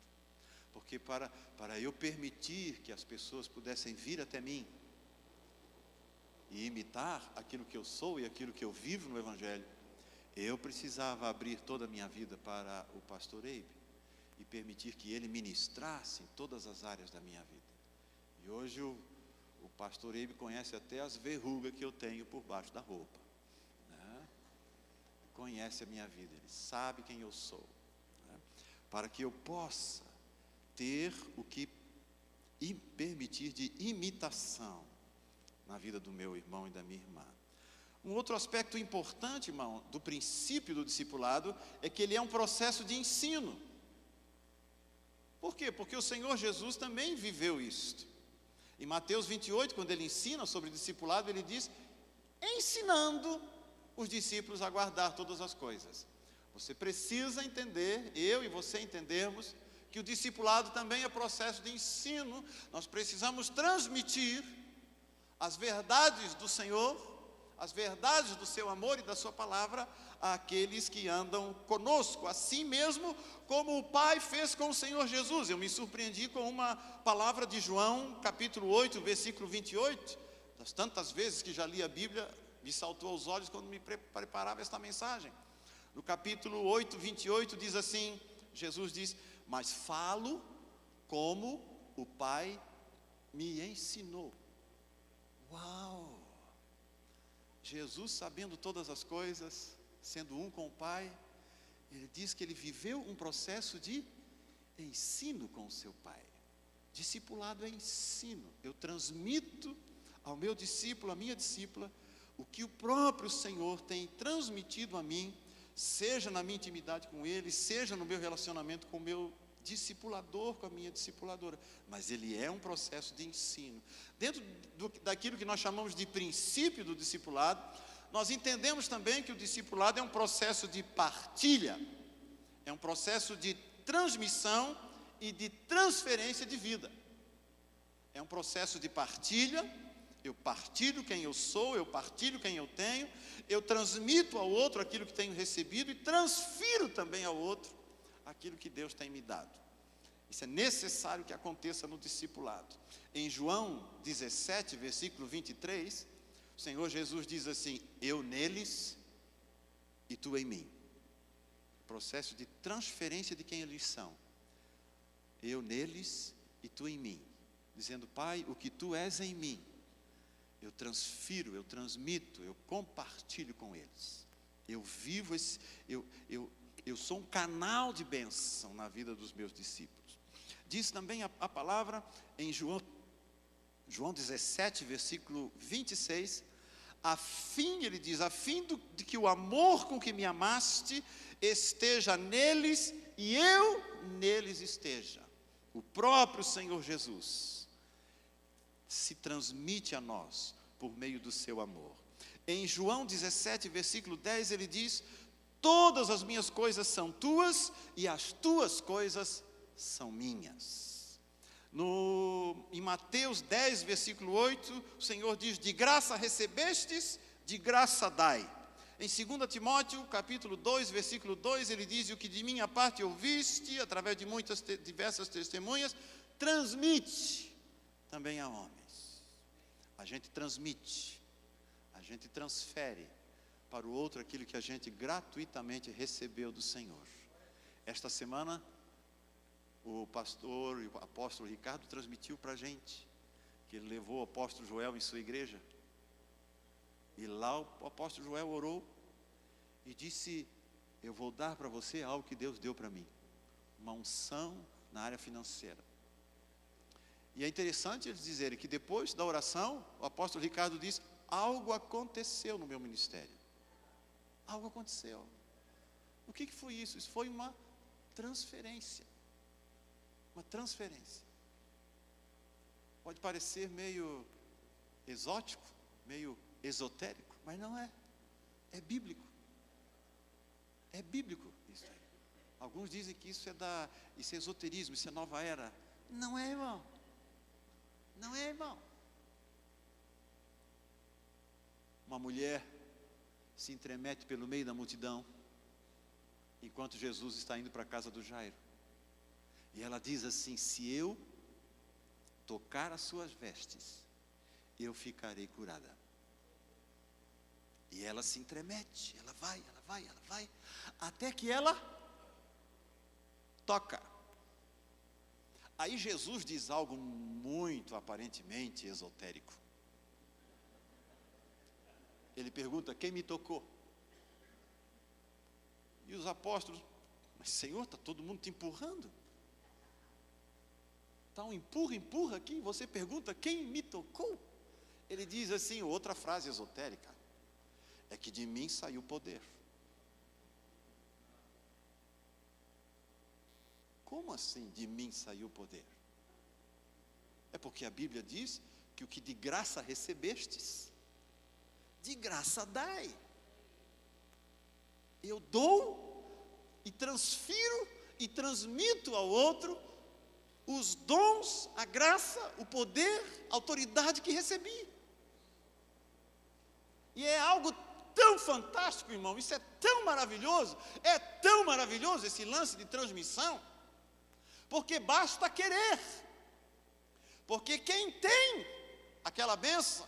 Porque para eu permitir que as pessoas pudessem vir até mim e imitar aquilo que eu sou e aquilo que eu vivo no Evangelho, eu precisava abrir toda a minha vida para o pastor Eibe e permitir que ele ministrasse em todas as áreas da minha vida. E hoje o pastor Eibe conhece até as verrugas que eu tenho por baixo da roupa, né? Conhece a minha vida, ele sabe quem eu sou, né? Para que eu possa ter o que permitir de imitação na vida do meu irmão e da minha irmã. Um outro aspecto importante, irmão, do princípio do discipulado é que ele é um processo de ensino. Por quê? Porque o Senhor Jesus também viveu isto. Em Mateus 28, quando ele ensina sobre o discipulado, ele diz: ensinando os discípulos a guardar todas as coisas. Você precisa entender, eu e você entendermos, que o discipulado também é processo de ensino. Nós precisamos transmitir as verdades do Senhor, as verdades do seu amor e da sua palavra àqueles que andam conosco, assim mesmo como o Pai fez com o Senhor Jesus. Eu me surpreendi com uma palavra de João, capítulo 8, versículo 28, das tantas vezes que já li a Bíblia, me saltou aos olhos quando me preparava esta mensagem. No capítulo 8, 28 diz assim, Jesus diz: mas falo como o Pai me ensinou. Uau! Jesus, sabendo todas as coisas, sendo um com o Pai, ele diz que ele viveu um processo de ensino com o seu Pai. Discipulado é ensino. Eu transmito ao meu discípulo, à minha discípula, o que o próprio Senhor tem transmitido a mim, seja na minha intimidade com Ele, seja no meu relacionamento com o meu discipulador, com a minha discipuladora. Mas ele é um processo de ensino. Dentro daquilo que nós chamamos de princípio do discipulado, nós entendemos também que o discipulado é um processo de partilha, é um processo de transmissão e de transferência de vida. É um processo de partilha. Eu partilho quem eu sou, eu partilho quem eu tenho, eu transmito ao outro aquilo que tenho recebido e transfiro também ao outro aquilo que Deus tem me dado. Isso é necessário que aconteça no discipulado. Em João 17, versículo 23, o Senhor Jesus diz assim: eu neles e tu em mim. Processo de transferência de quem eles são. Eu neles e tu em mim. Dizendo: Pai, o que tu és em mim, eu transfiro, eu transmito, eu compartilho com eles. Eu vivo eu sou um canal de bênção na vida dos meus discípulos. Diz também a palavra em João 17, versículo 26, ele diz, a fim de que o amor com que me amaste esteja neles e eu neles esteja. O próprio Senhor Jesus se transmite a nós por meio do seu amor. Em João 17, versículo 10, ele diz: todas as minhas coisas são tuas e as tuas coisas são minhas. Em Mateus 10, versículo 8, o Senhor diz: de graça recebestes, de graça dai. Em 2 Timóteo, capítulo 2, versículo 2, ele diz: o que de minha parte ouviste, através de muitas diversas testemunhas, transmite também a homens. A gente transmite, a gente transfere para o outro aquilo que a gente gratuitamente recebeu do Senhor. Esta semana, o pastor e o apóstolo Ricardo transmitiu para a gente, que ele levou o apóstolo Joel em sua igreja, e lá o apóstolo Joel orou e disse: eu vou dar para você algo que Deus deu para mim, uma unção na área financeira. E é interessante eles dizerem que depois da oração, o apóstolo Ricardo diz: algo aconteceu no meu ministério. Algo aconteceu. O que foi isso? Isso foi uma transferência. Uma transferência. Pode parecer meio exótico, meio esotérico, mas não é. É bíblico. É bíblico isso aí. Alguns dizem que isso é esoterismo, isso é nova era. Não é, irmão. Não é, irmão. Uma mulher se entremete pelo meio da multidão, enquanto Jesus está indo para a casa do Jairo. E ela diz assim: se eu tocar as suas vestes, eu ficarei curada. E ela se entremete, ela vai, até que ela toca. Aí Jesus diz algo muito aparentemente esotérico. Ele pergunta: quem me tocou? E os apóstolos: mas Senhor, está todo mundo te empurrando. Está um empurra aqui, você pergunta: quem me tocou? Ele diz assim, outra frase esotérica: é que de mim saiu poder. Como assim de mim saiu poder? É porque a Bíblia diz que o que de graça recebestes, de graça dai. Eu dou e transfiro e transmito ao outro os dons, a graça, o poder, a autoridade que recebi. E é algo tão fantástico, irmão, isso é tão maravilhoso esse lance de transmissão, porque basta querer. Porque quem tem aquela bênção,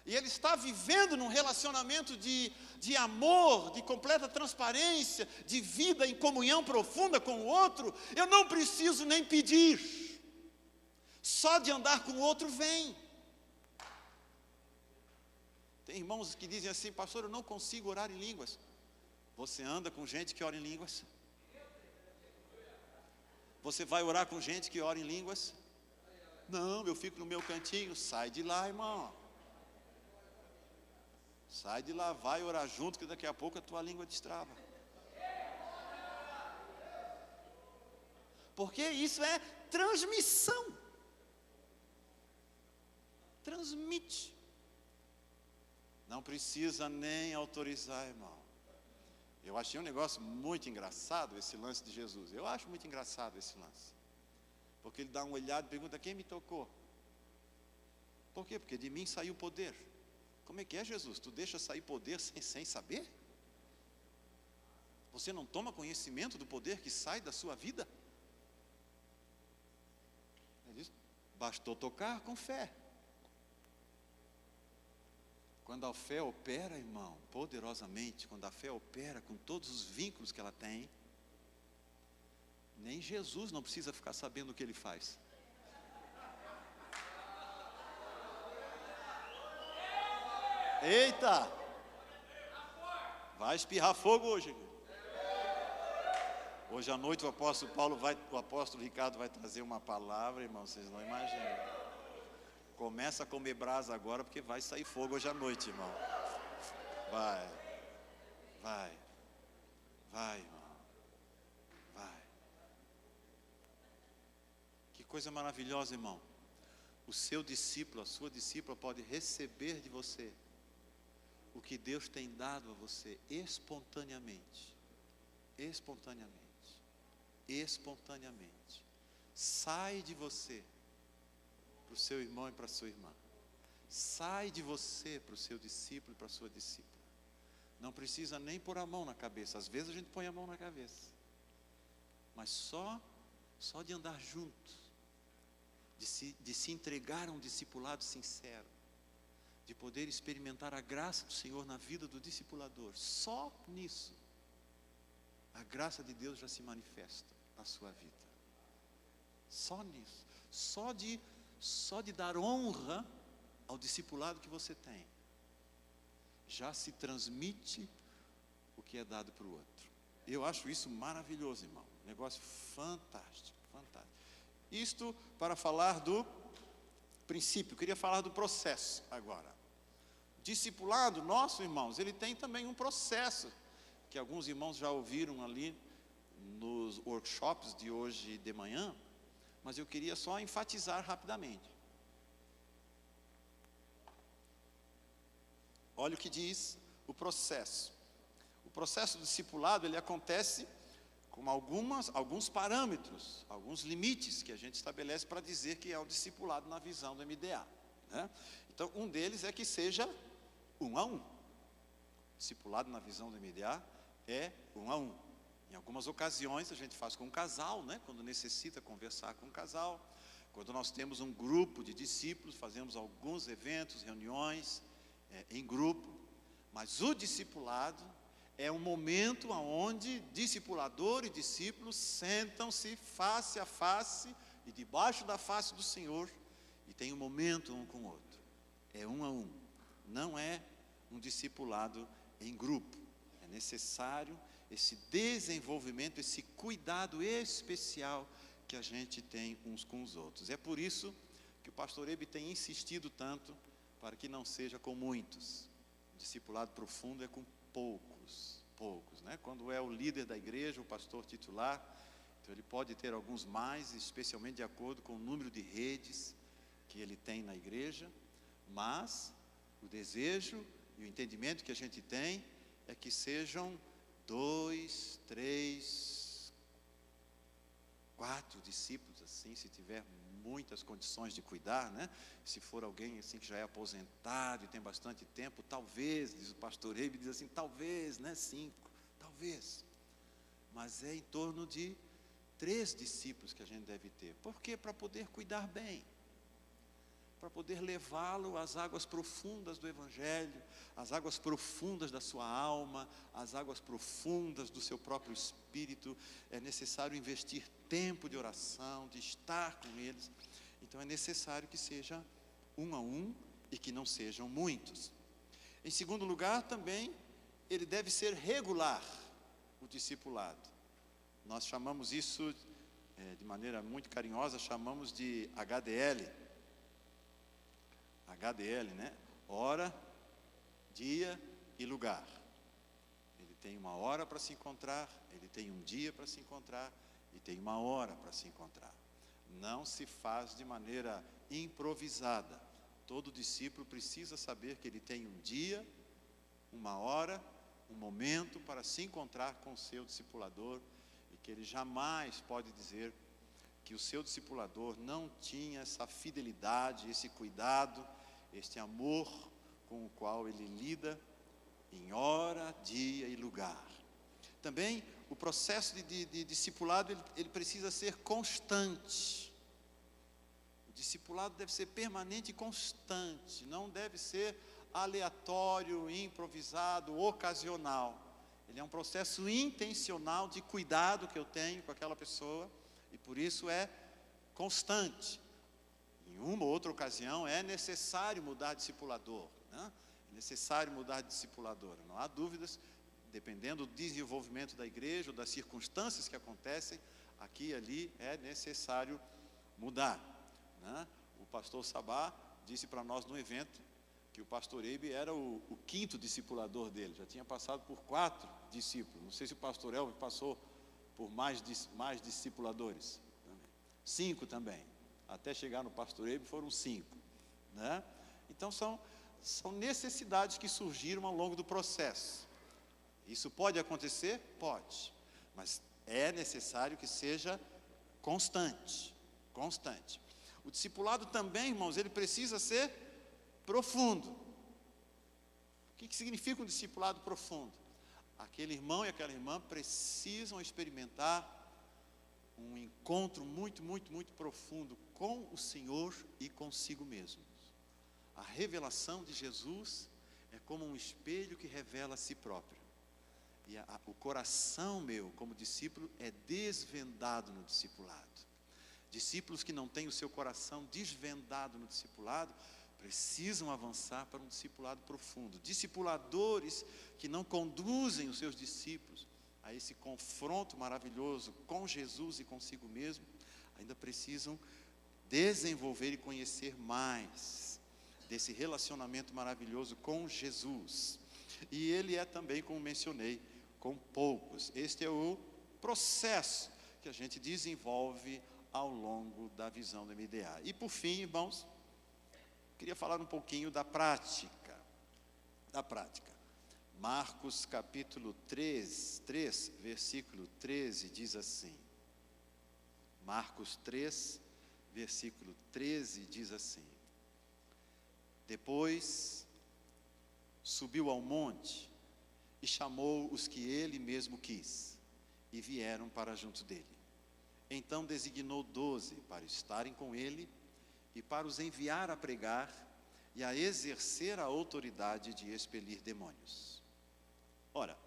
e ele está vivendo num relacionamento de amor, de completa transparência, de vida em comunhão profunda com o outro, eu não preciso nem pedir, só de andar com o outro vem. Tem irmãos que dizem assim: pastor, eu não consigo orar em línguas. Você anda com gente que ora em línguas? Você vai orar com gente que ora em línguas? Não, eu fico no meu cantinho. Sai de lá, irmão. Sai de lá, vai orar junto, que daqui a pouco a tua língua destrava. Porque isso é transmissão. Transmite. Não precisa nem autorizar, irmão. Eu achei um negócio muito engraçado esse lance de Jesus. Eu acho muito engraçado esse lance. Porque ele dá uma olhada e pergunta: quem me tocou? Por quê? Porque de mim saiu poder. Como é que é, Jesus? Tu deixa sair poder sem saber? Você não toma conhecimento do poder que sai da sua vida? Ele diz: bastou tocar com fé. Quando a fé opera, irmão, poderosamente, quando a fé opera com todos os vínculos que ela tem, nem Jesus não precisa ficar sabendo o que ele faz. Eita! Vai espirrar fogo hoje. Hoje à noite o apóstolo Ricardo vai trazer uma palavra, irmão, vocês não imaginam. Começa a comer brasa agora, porque vai sair fogo hoje à noite, irmão. Vai, irmão. Vai. Que coisa maravilhosa, irmão. O seu discípulo, a sua discípula pode receber de você o que Deus tem dado a você espontaneamente. Espontaneamente. Sai de você para o seu irmão e para a sua irmã. Sai de você para o seu discípulo e para a sua discípula. Não precisa nem pôr a mão na cabeça. Às vezes a gente põe a mão na cabeça. Mas só de andar junto, de se entregar a um discipulado sincero, de poder experimentar a graça do Senhor na vida do discipulador, só nisso, a graça de Deus já se manifesta na sua vida. Só nisso. Só de dar honra ao discipulado que você tem, já se transmite o que é dado para o outro. Eu acho isso maravilhoso, irmão. Negócio fantástico. Isto para falar do princípio. Eu queria falar do processo agora. Discipulado nosso, irmãos, ele tem também um processo, que alguns irmãos já ouviram ali nos workshops de hoje de manhã, mas eu queria só enfatizar rapidamente. Olha o que diz o processo. O processo do discipulado, ele acontece com alguns parâmetros, alguns limites que a gente estabelece para dizer que é o discipulado na visão do MDA, né? Então, um deles é que seja 1 a 1. Discipulado na visão do MDA é 1 a 1. Em algumas ocasiões a gente faz com um casal, né? Quando necessita conversar com um casal. Quando nós temos um grupo de discípulos, fazemos alguns eventos, reuniões em grupo. Mas o discipulado é um momento onde discipulador e discípulos sentam-se face a face e debaixo da face do Senhor e tem um momento um com o outro. É 1 a 1. Não é um discipulado em grupo. É necessário esse desenvolvimento, esse cuidado especial que a gente tem uns com os outros. É por isso que o pastor Ebe tem insistido tanto para que não seja com muitos. O discipulado profundo é com poucos, né? Quando é o líder da igreja, o pastor titular, então ele pode ter alguns mais, especialmente de acordo com o número de redes que ele tem na igreja, mas o desejo e o entendimento que a gente tem é que sejam 2, 3, 4 discípulos, assim, se tiver muitas condições de cuidar, né? Se for alguém assim que já é aposentado e tem bastante tempo, talvez, diz o pastor Eibe, diz assim, talvez, né? 5, talvez. Mas é em torno de 3 discípulos que a gente deve ter. Por quê? Para poder cuidar bem. Para poder levá-lo às águas profundas do Evangelho, às águas profundas da sua alma, às águas profundas do seu próprio espírito. É necessário investir tempo de oração, de estar com eles. Então é necessário que seja 1 a 1 e que não sejam muitos. Em segundo lugar, também, ele deve ser regular, o discipulado. Nós chamamos isso, de maneira muito carinhosa, chamamos de HDL. HDL, né? Hora, dia e lugar. Ele tem uma hora para se encontrar, ele tem um dia para se encontrar e tem uma hora para se encontrar. Não se faz de maneira improvisada. Todo discípulo precisa saber que ele tem um dia, uma hora, um momento para se encontrar com o seu discipulador, e que ele jamais pode dizer que o seu discipulador não tinha essa fidelidade, esse cuidado, este amor com o qual ele lida em hora, dia e lugar. Também o processo de discipulado, ele precisa ser constante. O discipulado deve ser permanente e constante, não deve ser aleatório, improvisado, ocasional. Ele é um processo intencional de cuidado que eu tenho com aquela pessoa, e por isso é constante. Em uma ou outra ocasião é necessário mudar de discipulador, né? É necessário mudar de discipulador, não há dúvidas, dependendo do desenvolvimento da igreja, ou das circunstâncias que acontecem, aqui e ali é necessário mudar, né? O pastor Sabá disse para nós no evento que o pastor Eibe era o quinto discipulador dele, já tinha passado por 4 discípulos. Não sei se o pastor Elvio passou por mais discipuladores. 5 também. Até chegar no pastor Eibe foram 5. Né? Então são necessidades que surgiram ao longo do processo. Isso pode acontecer? Pode. Mas é necessário que seja constante. Constante. O discipulado também, irmãos, ele precisa ser profundo. O que significa um discipulado profundo? Aquele irmão e aquela irmã precisam experimentar um encontro muito, muito, muito profundo com o Senhor e consigo mesmo. A revelação de Jesus é como um espelho que revela a si próprio. E o coração meu, como discípulo, é desvendado no discipulado. Discípulos que não têm o seu coração desvendado no discipulado, precisam avançar para um discipulado profundo. Discipuladores que não conduzem os seus discípulos a esse confronto maravilhoso com Jesus e consigo mesmo, ainda precisam desenvolver e conhecer mais desse relacionamento maravilhoso com Jesus. E ele é também, como mencionei, com poucos. Este é o processo que a gente desenvolve ao longo da visão do MDA. E por fim, irmãos, queria falar um pouquinho da prática. Marcos capítulo 3, versículo 13, diz assim. Marcos 3, versículo 13, diz assim. Depois subiu ao monte e chamou os que ele mesmo quis, e vieram para junto dele. Então designou 12 para estarem com ele, e para os enviar a pregar e a exercer a autoridade de expelir demônios. Ora,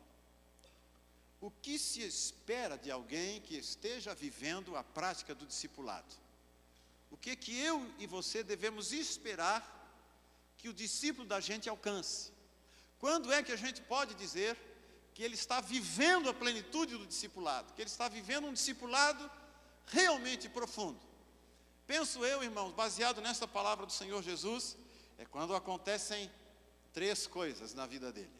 o que se espera de alguém que esteja vivendo a prática do discipulado? O que eu e você devemos esperar que o discípulo da gente alcance? Quando é que a gente pode dizer que ele está vivendo a plenitude do discipulado? Que ele está vivendo um discipulado realmente profundo? Penso eu, irmãos, baseado nessa palavra do Senhor Jesus, é quando acontecem 3 coisas na vida dele.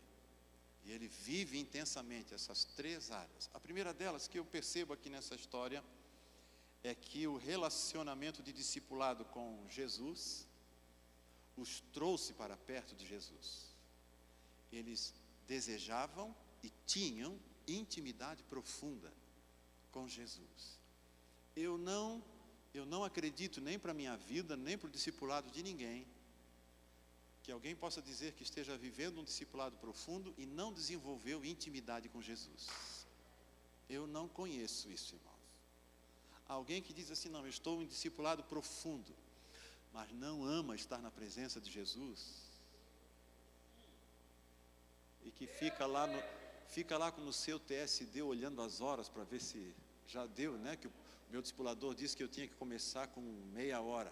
E ele vive intensamente essas 3 áreas. A primeira delas, que eu percebo aqui nessa história, é que o relacionamento de discipulado com Jesus os trouxe para perto de Jesus. Eles desejavam e tinham intimidade profunda com Jesus. Eu não acredito nem para a minha vida, nem para o discipulado de ninguém, que alguém possa dizer que esteja vivendo um discipulado profundo e não desenvolveu intimidade com Jesus. Eu não conheço isso, irmãos. Alguém que diz assim, não, eu estou em discipulado profundo, mas não ama estar na presença de Jesus, e que fica lá no seu TSD olhando as horas para ver se já deu, né? Que o meu discipulador disse que eu tinha que começar com meia hora.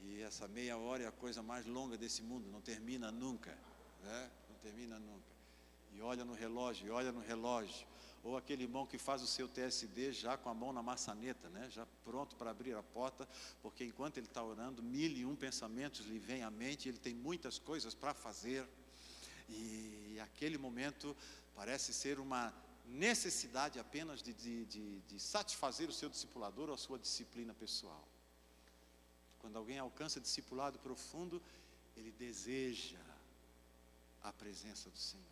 E essa meia hora é a coisa mais longa desse mundo, não termina nunca. né? Não termina nunca. E olha no relógio, e olha no relógio. Ou aquele irmão que faz o seu TSD já com a mão na maçaneta, né? Já pronto para abrir a porta, porque enquanto ele está orando, 1001 pensamentos lhe vêm à mente, ele tem muitas coisas para fazer, e aquele momento parece ser uma necessidade apenas de satisfazer o seu discipulador ou a sua disciplina pessoal. Quando alguém alcança discipulado profundo, ele deseja a presença do Senhor.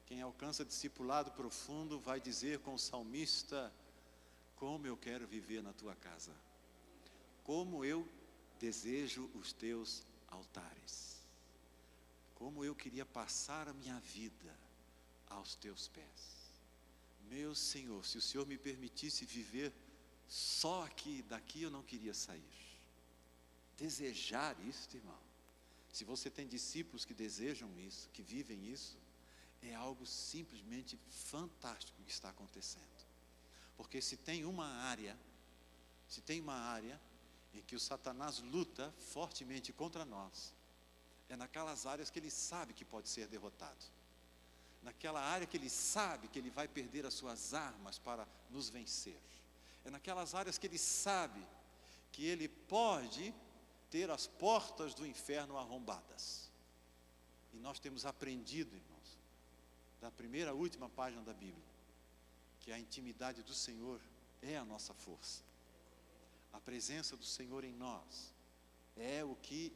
Quem alcança discipulado profundo vai dizer com o salmista: como eu quero viver na tua casa, como eu desejo os teus altares, como eu queria passar a minha vida aos teus pés. Meu Senhor, se o Senhor me permitisse viver só aqui, daqui eu não queria sair. Desejar isso, irmão. Se você tem discípulos que desejam isso, que vivem isso, é algo simplesmente fantástico que está acontecendo. Porque se tem uma área em que o Satanás luta fortemente contra nós, é naquelas áreas que ele sabe que pode ser derrotado. Naquela área que ele sabe que ele vai perder as suas armas para nos vencer. É naquelas áreas que ele sabe que ele pode ter as portas do inferno arrombadas. E nós temos aprendido, irmãos, da primeira à última página da Bíblia, que a intimidade do Senhor é a nossa força. A presença do Senhor em nós é o que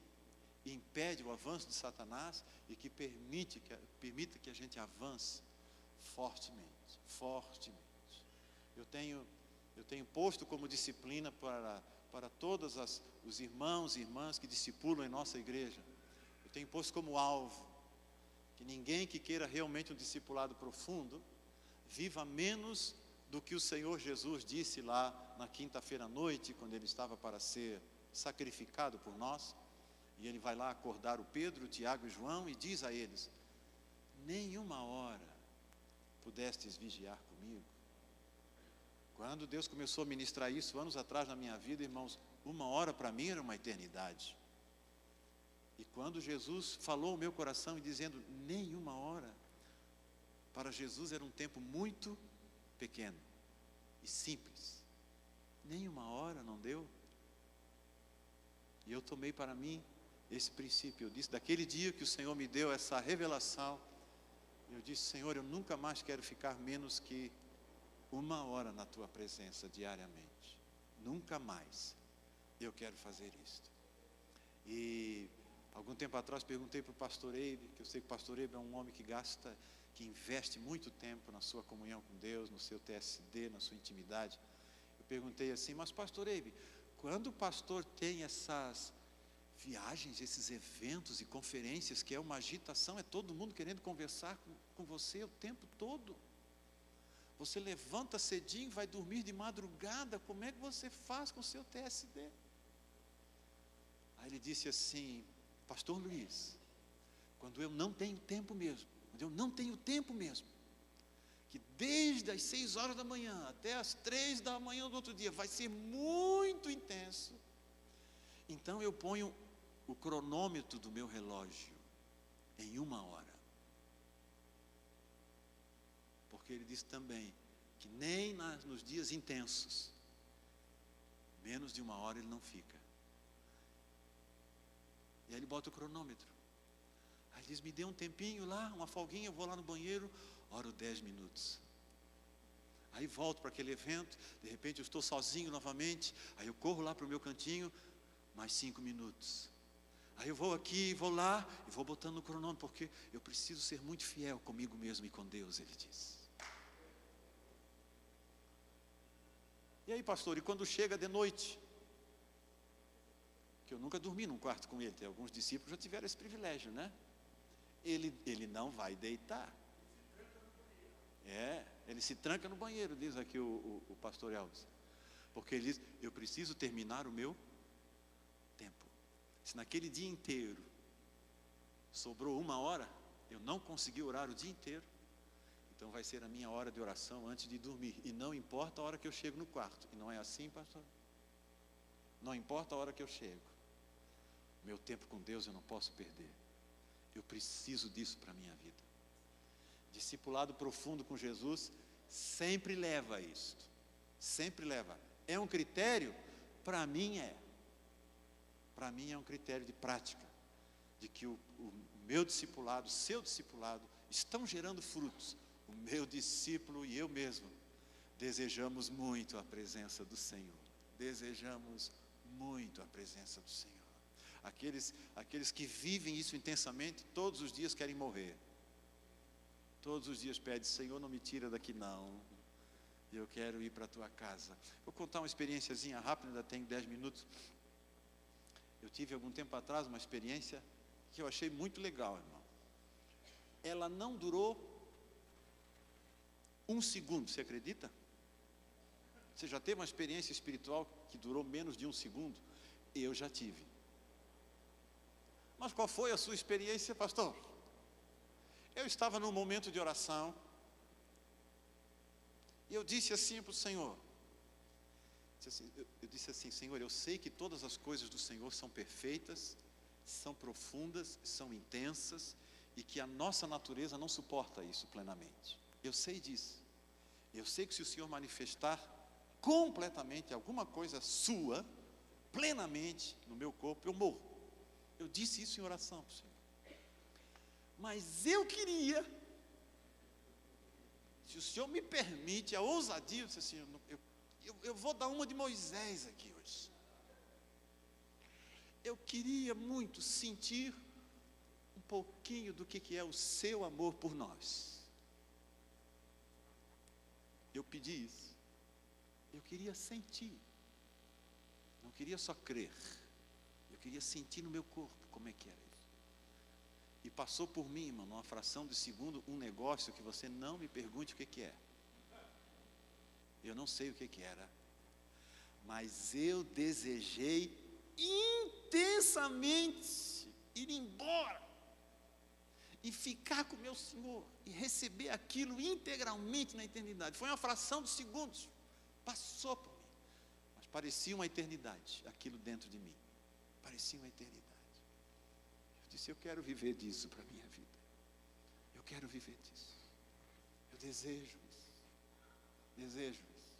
impede o avanço de Satanás e que permita que a gente avance fortemente, fortemente. Eu tenho posto como disciplina para todos os irmãos e irmãs que discipulam em nossa igreja, eu tenho posto como alvo que ninguém que queira realmente um discipulado profundo viva menos do que o Senhor Jesus disse lá na quinta-feira à noite, quando ele estava para ser sacrificado por nós, e ele vai lá acordar o Pedro, o Tiago e João e diz a eles: nenhuma hora pudestes vigiar comigo. Quando Deus começou a ministrar isso anos atrás na minha vida, irmãos, uma hora para mim era uma eternidade. E quando Jesus falou ao meu coração e dizendo nenhuma hora, para Jesus era um tempo muito pequeno e simples. Nenhuma hora não deu. E eu tomei para mim esse princípio. Eu disse, daquele dia que o Senhor me deu essa revelação, eu disse: Senhor, eu nunca mais quero ficar menos que uma hora na tua presença diariamente. Nunca mais eu quero fazer isto. E algum tempo atrás perguntei para o pastor Eibe, que eu sei que o pastor Eibe é um homem que investe muito tempo na sua comunhão com Deus, no seu TSD, na sua intimidade. Eu perguntei assim: mas pastor Eibe, quando o pastor tem essas viagens, esses eventos e conferências, que é uma agitação, é todo mundo querendo conversar com você o tempo todo. Você levanta cedinho, vai dormir de madrugada, como é que você faz com o seu TSD? Aí ele disse assim: pastor Luiz, quando eu não tenho tempo mesmo, que desde as 6 horas da manhã até as 3 da manhã do outro dia vai ser muito intenso, então eu ponho o cronômetro do meu relógio em 1 hora. Porque ele disse também que nem nos dias intensos, menos de 1 hora ele não fica. E aí ele bota o cronômetro. Aí ele diz: me dê um tempinho lá, uma folguinha, eu vou lá no banheiro, oro 10 minutos. Aí volto para aquele evento, de repente eu estou sozinho novamente, aí eu corro lá para o meu cantinho, mais 5 minutos. Aí eu vou aqui, vou lá, e vou botando no cronômetro, porque eu preciso ser muito fiel comigo mesmo e com Deus, ele diz. E aí, pastor, e quando chega de noite? Que eu nunca dormi num quarto com ele, tem alguns discípulos já tiveram esse privilégio, né? Ele não vai deitar. Ele se tranca no banheiro, diz aqui o pastor Elvis. Porque ele diz: eu preciso terminar o meu tempo. Se naquele dia inteiro sobrou 1 hora, eu não consegui orar o dia inteiro, então vai ser a minha hora de oração antes de dormir. E não importa a hora que eu chego no quarto. E não é assim, pastor? Não importa a hora que eu chego. Meu tempo com Deus eu não posso perder. Eu preciso disso para a minha vida. Discipulado profundo com Jesus sempre leva a isto. Sempre leva. É um critério? Para mim é. Para mim é um critério de prática. De que o meu discipulado, o seu discipulado, estão gerando frutos. O meu discípulo e eu mesmo desejamos muito a presença do Senhor. Desejamos muito a presença do Senhor. Aqueles que vivem isso intensamente, todos os dias querem morrer. Todos os dias pedem: Senhor, não me tira daqui não. Eu quero ir para a tua casa. Vou contar uma experiênciazinha rápida, ainda tenho 10 minutos. Eu tive algum tempo atrás uma experiência que eu achei muito legal, irmão. Ela não durou 1 segundo, você acredita? Você já teve uma experiência espiritual que durou menos de 1 segundo? Eu já tive. Mas qual foi a sua experiência, pastor? Eu estava num momento de oração, e eu disse assim para o Senhor, eu disse assim: Senhor, eu sei que todas as coisas do Senhor são perfeitas, são profundas, são intensas, e que a nossa natureza não suporta isso plenamente. Eu sei disso. Eu sei que se o Senhor manifestar completamente alguma coisa sua, plenamente no meu corpo, eu morro. Eu disse isso em oração para o Senhor. Mas eu queria, se o Senhor me permite a ousadia, eu disse assim: eu vou dar uma de Moisés aqui hoje. Eu queria muito sentir um pouquinho do que é o seu amor por nós. Eu pedi isso. Eu queria sentir. Não queria só crer. Eu queria sentir no meu corpo como é que era isso. E passou por mim, irmão, numa fração de segundo, um negócio que você não me pergunte o que é. Eu não sei o que era. Mas eu desejei intensamente ir embora e ficar com o meu Senhor e receber aquilo integralmente na eternidade. Foi uma fração de segundos, passou por mim, mas parecia uma eternidade aquilo dentro de mim, parecia uma eternidade. Eu disse: eu quero viver disso para a minha vida, eu quero viver disso, eu desejo isso, desejo isso.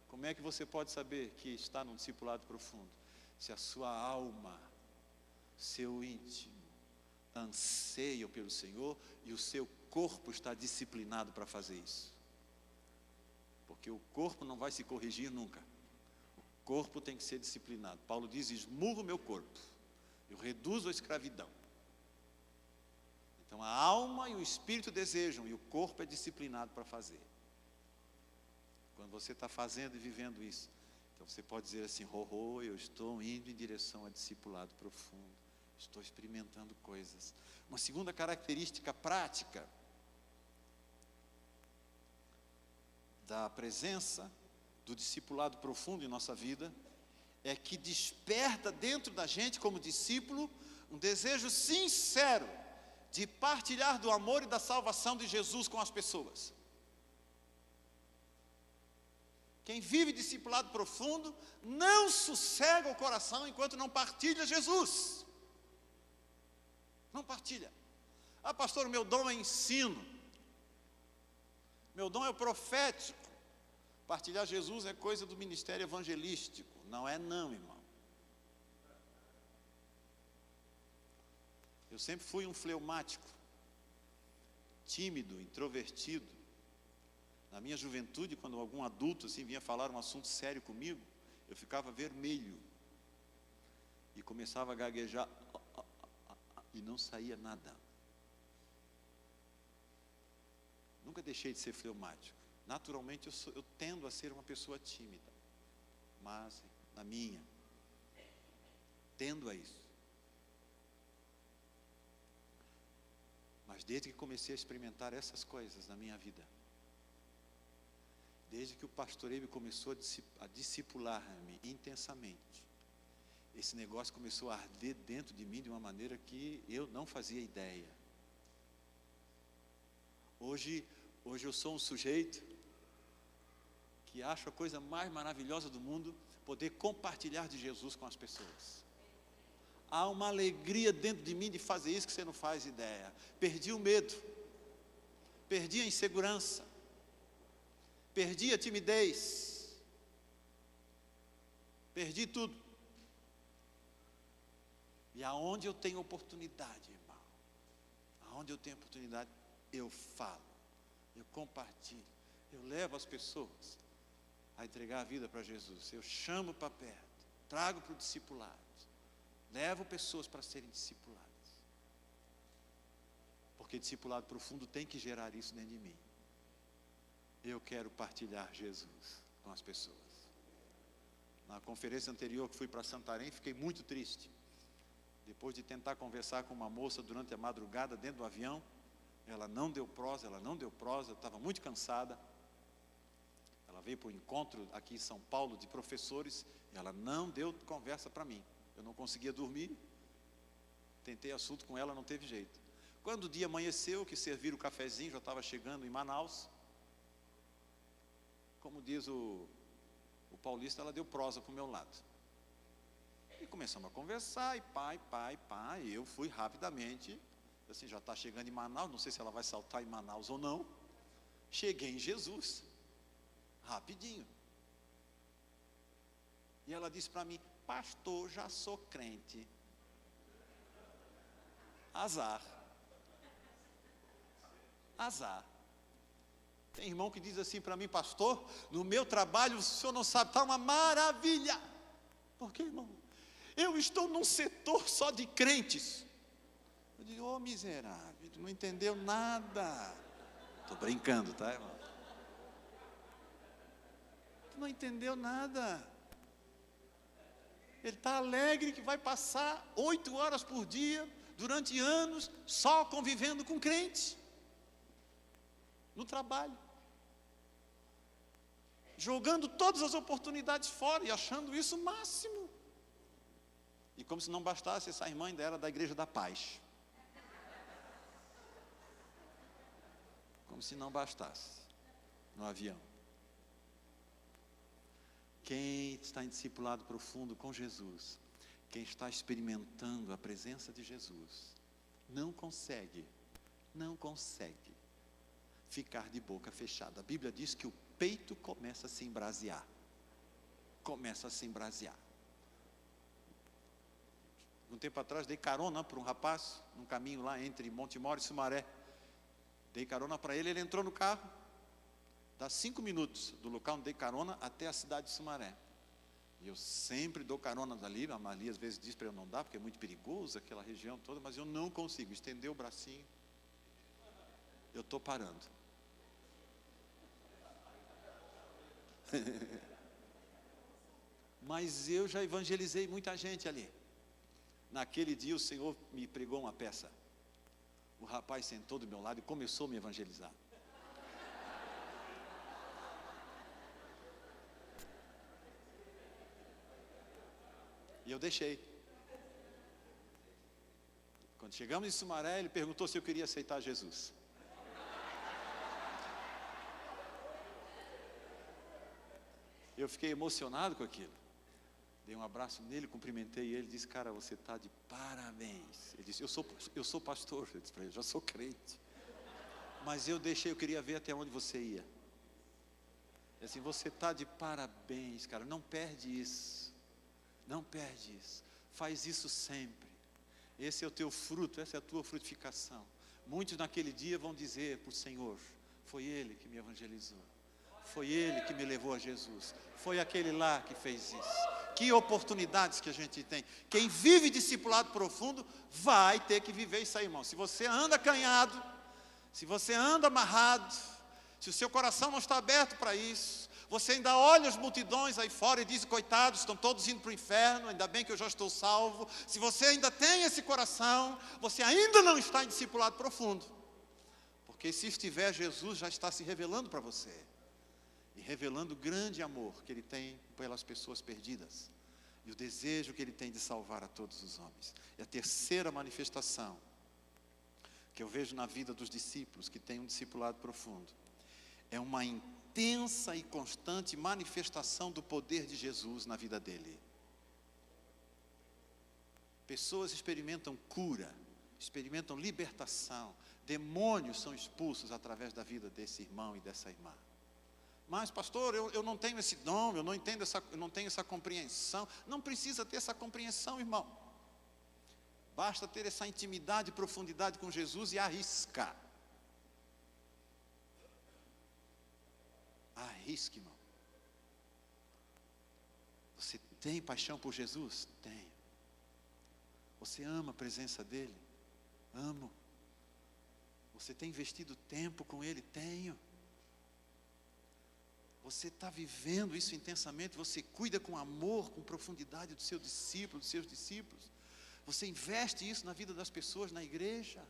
Como é que você pode saber que está num discipulado profundo? Se a sua alma, seu íntimo, anseia pelo Senhor e o seu corpo está disciplinado para fazer isso. Porque o corpo não vai se corrigir nunca. O corpo tem que ser disciplinado. Paulo diz: esmurro o meu corpo, eu reduzo a escravidão. Então a alma e o espírito desejam e o corpo é disciplinado para fazer. Quando você está fazendo e vivendo isso, então você pode dizer assim: eu estou indo em direção a discipulado profundo, estou experimentando coisas. Uma segunda característica prática da presença do discipulado profundo em nossa vida é que desperta dentro da gente, como discípulo, um desejo sincero de partilhar do amor e da salvação de Jesus com as pessoas. Quem vive discipulado profundo não sossega o coração enquanto não partilha Jesus. Não partilha. Ah, pastor, o meu dom é ensino. Meu dom é o profético. Partilhar Jesus é coisa do ministério evangelístico. Não é não, irmão. Eu sempre fui um fleumático, tímido, introvertido. Na minha juventude, quando algum adulto assim vinha falar um assunto sério comigo, eu ficava vermelho e começava a gaguejar e não saía nada. Nunca deixei de ser fleumático. Naturalmente eu tendo a ser uma pessoa tímida, mas na minha, tendo a isso. Mas desde que comecei a experimentar essas coisas na minha vida, desde que o pastoreio começou a discipular-me intensamente, esse negócio começou a arder dentro de mim de uma maneira que eu não fazia ideia. Hoje eu sou um sujeito que acho a coisa mais maravilhosa do mundo poder compartilhar de Jesus com as pessoas. Há uma alegria dentro de mim de fazer isso que você não faz ideia. Perdi o medo, perdi a insegurança, perdi a timidez, perdi tudo. E aonde eu tenho oportunidade, irmão, aonde eu tenho oportunidade, eu falo, eu compartilho, eu levo as pessoas a entregar a vida para Jesus. Eu chamo para perto, trago para o discipulado, levo pessoas para serem discipuladas. Porque discipulado profundo tem que gerar isso dentro de mim. Eu quero partilhar Jesus com as pessoas. Na conferência anterior que fui para Santarém, fiquei muito triste. Depois de tentar conversar com uma moça durante a madrugada dentro do avião, ela não deu prosa, eu estava muito cansada. Ela veio para o encontro aqui em São Paulo de professores, e ela não deu conversa para mim. Eu não conseguia dormir, tentei assunto com ela, não teve jeito. Quando o dia amanheceu, que serviram o cafezinho, já estava chegando em Manaus, como diz o paulista, ela deu prosa para o meu lado. E começamos a conversar, e eu fui rapidamente, assim, já está chegando em Manaus, não sei se ela vai saltar em Manaus ou não. Cheguei em Jesus, rapidinho. E ela disse para mim: pastor, já sou crente. Azar. Tem irmão que diz assim para mim: pastor, no meu trabalho o senhor não sabe, está uma maravilha. Por quê, irmão? Eu estou num setor só de crentes. Eu digo: ô miserável, tu não entendeu nada. Estou brincando, tá, irmão? Tu não entendeu nada. Ele está alegre que vai passar 8 horas por dia, durante anos, só convivendo com crentes. No trabalho. Jogando todas as oportunidades fora e achando isso o máximo. E como se não bastasse, essa irmã ainda era da Igreja da Paz. Como se não bastasse. No avião. Quem está em discipulado profundo com Jesus, quem está experimentando a presença de Jesus, não consegue ficar de boca fechada. A Bíblia diz que o peito começa a se embrasear. Um tempo atrás dei carona para um rapaz, num caminho lá entre Montemor e Sumaré. Dei carona para ele, ele entrou no carro. Dá 5 minutos do local onde dei carona até a cidade de Sumaré. E eu sempre dou carona dali. A Marli às vezes diz para eu não dar, porque é muito perigoso aquela região toda, mas eu não consigo estender o bracinho. Eu estou parando. Mas eu já evangelizei muita gente ali. Naquele dia o Senhor me pregou uma peça. O rapaz sentou do meu lado e começou a me evangelizar. E eu deixei. Quando chegamos em Sumaré, ele perguntou se eu queria aceitar Jesus. Eu fiquei emocionado com aquilo. Dei um abraço nele, cumprimentei ele, disse: cara, você está de parabéns. Ele disse: eu sou pastor. Eu disse para ele: já sou crente. Mas eu deixei, eu queria ver até onde você ia. E assim: você está de parabéns, cara, não perde isso. Não perde isso. Faz isso sempre. Esse é o teu fruto, essa é a tua frutificação. Muitos naquele dia vão dizer para o Senhor: foi Ele que me evangelizou. Foi Ele que me levou a Jesus. Foi aquele lá que fez isso. Que oportunidades que a gente tem. Quem vive discipulado profundo vai ter que viver isso aí, irmão. Se você anda acanhado, se você anda amarrado, se o seu coração não está aberto para isso, você ainda olha as multidões aí fora e diz: coitados, estão todos indo para o inferno, ainda bem que eu já estou salvo. Se você ainda tem esse coração, você ainda não está em discipulado profundo. Porque se estiver, Jesus já está se revelando para você. E revelando o grande amor que Ele tem pelas pessoas perdidas. E o desejo que Ele tem de salvar a todos os homens. E a terceira manifestação que eu vejo na vida dos discípulos que têm um discipulado profundo é uma intensa e constante manifestação do poder de Jesus na vida dele. Pessoas experimentam cura, experimentam libertação, demônios são expulsos através da vida desse irmão e dessa irmã. Mas, pastor, eu não tenho esse dom, eu não tenho essa compreensão. Não precisa ter essa compreensão, irmão. Basta ter essa intimidade e profundidade com Jesus e arriscar. Arrisque, irmão. Você tem paixão por Jesus? Tenho. Você ama a presença dEle? Amo. Você tem investido tempo com Ele? Tenho. Você está vivendo isso intensamente? Você cuida com amor, com profundidade do seu discípulo, dos seus discípulos? Você investe isso na vida das pessoas, na igreja?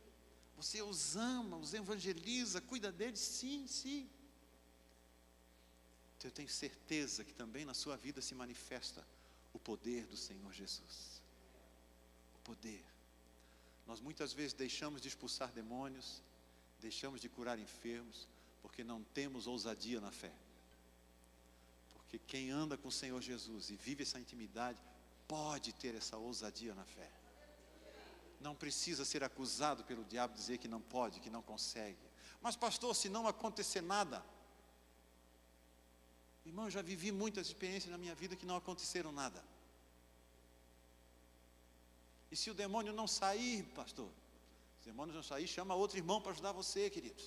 Você os ama, os evangeliza, cuida deles? Sim, sim. Eu tenho certeza que também na sua vida se manifesta o poder do Senhor Jesus. O poder. Nós muitas vezes deixamos de expulsar demônios, deixamos de curar enfermos, porque não temos ousadia na fé. Porque quem anda com o Senhor Jesus e vive essa intimidade, pode ter essa ousadia na fé. Não precisa ser acusado pelo diabo, dizer que não pode, que não consegue. Mas pastor, se não acontecer nada... Irmão, eu já vivi muitas experiências na minha vida que não aconteceram nada. E se o demônio não sair, pastor, se o demônio não sair, chama outro irmão para ajudar você, queridos.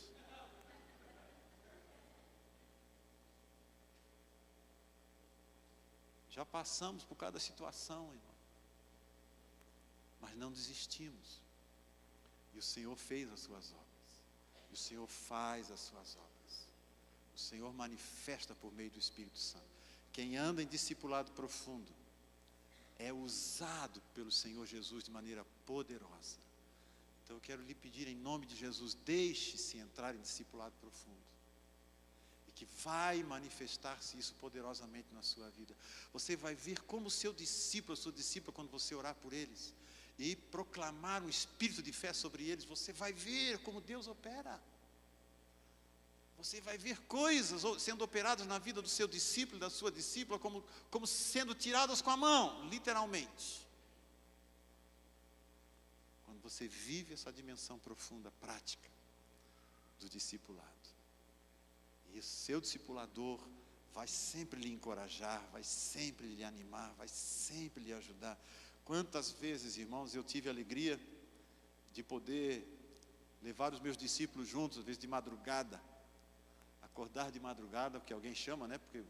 Já passamos por cada situação, irmão. Mas não desistimos. E o Senhor fez as suas obras. E o Senhor faz as suas obras. O Senhor manifesta por meio do Espírito Santo. Quem anda em discipulado profundo é usado pelo Senhor Jesus de maneira poderosa. Então eu quero lhe pedir em nome de Jesus, deixe-se entrar em discipulado profundo. E que vai manifestar-se isso poderosamente na sua vida. Você vai ver como o seu discípulo, a sua discípula, quando você orar por eles e proclamar um espírito de fé sobre eles, você vai ver como Deus opera. Você vai ver coisas sendo operadas na vida do seu discípulo, da sua discípula, como sendo tiradas com a mão, literalmente. Quando você vive essa dimensão profunda, prática, do discipulado. E o seu discipulador vai sempre lhe encorajar, vai sempre lhe animar, vai sempre lhe ajudar. Quantas vezes, irmãos, eu tive a alegria de poder levar os meus discípulos juntos, às vezes de madrugada, acordar de madrugada, porque alguém chama, né? Porque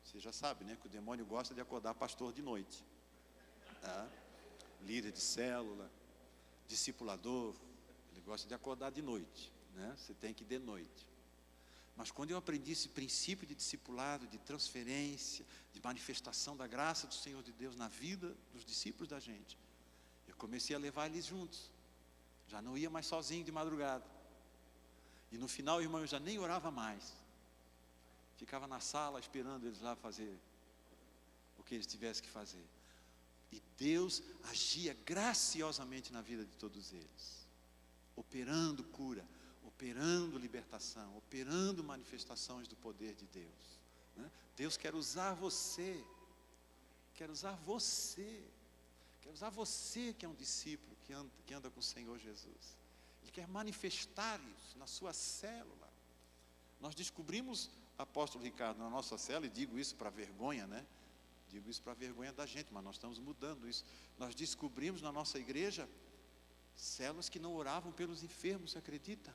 você já sabe, né? Que o demônio gosta de acordar pastor de noite. Tá? Líder de célula, discipulador, ele gosta de acordar de noite, né? Você tem que ir de noite. Mas quando eu aprendi esse princípio de discipulado, de transferência, de manifestação da graça do Senhor de Deus na vida dos discípulos da gente, eu comecei a levar eles juntos. Já não ia mais sozinho de madrugada. E no final, irmão, eu já nem orava mais. Ficava na sala esperando eles lá fazer o que eles tivessem que fazer. E Deus agia graciosamente na vida de todos eles, operando cura, operando libertação, operando manifestações do poder de Deus, né? Deus quer usar você, quer usar você, quer usar você que é um discípulo, que anda com o Senhor Jesus. Ele quer manifestar isso na sua célula. Nós descobrimos, apóstolo Ricardo, na nossa célula, e digo isso para vergonha, né? Digo isso para vergonha da gente, mas nós estamos mudando isso. Nós descobrimos na nossa igreja células que não oravam pelos enfermos, você acredita?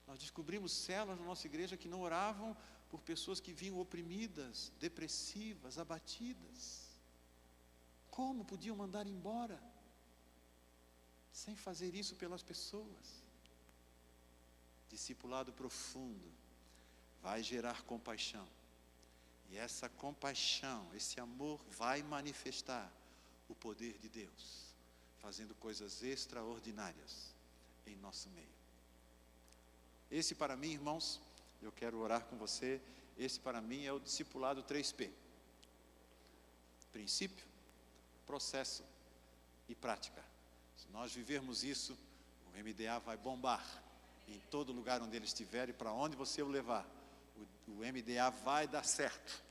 Nós descobrimos células na nossa igreja que não oravam por pessoas que vinham oprimidas, depressivas, abatidas. Como podiam mandar embora sem fazer isso pelas pessoas? Discipulado profundo vai gerar compaixão. E essa compaixão, esse amor vai manifestar o poder de Deus, fazendo coisas extraordinárias em nosso meio. Esse para mim, irmãos, eu quero orar com você, esse para mim é o discipulado 3P. Princípio, processo e prática. Se nós vivermos isso, o MDA vai bombar em todo lugar onde ele estiver e para onde você o levar. O MDA vai dar certo,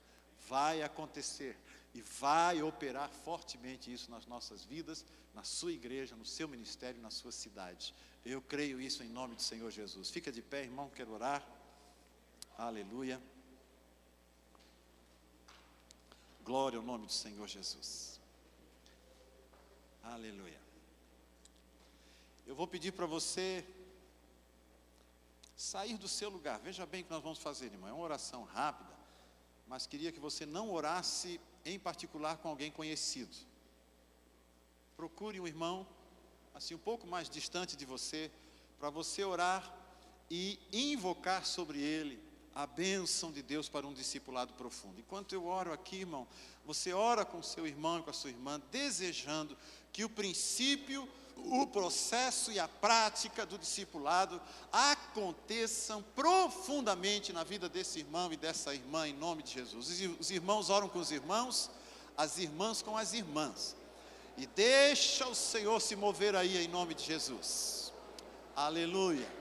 vai acontecer. e vai operar fortemente isso nas nossas vidas, na sua igreja, no seu ministério, na sua cidade. Eu creio isso em nome do Senhor Jesus. Fica de pé, irmão, quero orar. Aleluia. Glória ao nome do Senhor Jesus. Aleluia. Eu vou pedir para você sair do seu lugar. Veja bem o que nós vamos fazer, irmão. É uma oração rápida, mas queria que você não orasse em particular com alguém conhecido. Procure um irmão, assim um pouco mais distante de você, para você orar e invocar sobre ele a bênção de Deus para um discipulado profundo. Enquanto eu oro aqui, irmão, você ora com seu irmão e com a sua irmã, desejando que o princípio, o processo e a prática do discipulado aconteçam profundamente na vida desse irmão e dessa irmã, em nome de Jesus. Os irmãos oram com os irmãos, as irmãs com as irmãs. E deixa o Senhor se mover aí em nome de Jesus. Aleluia.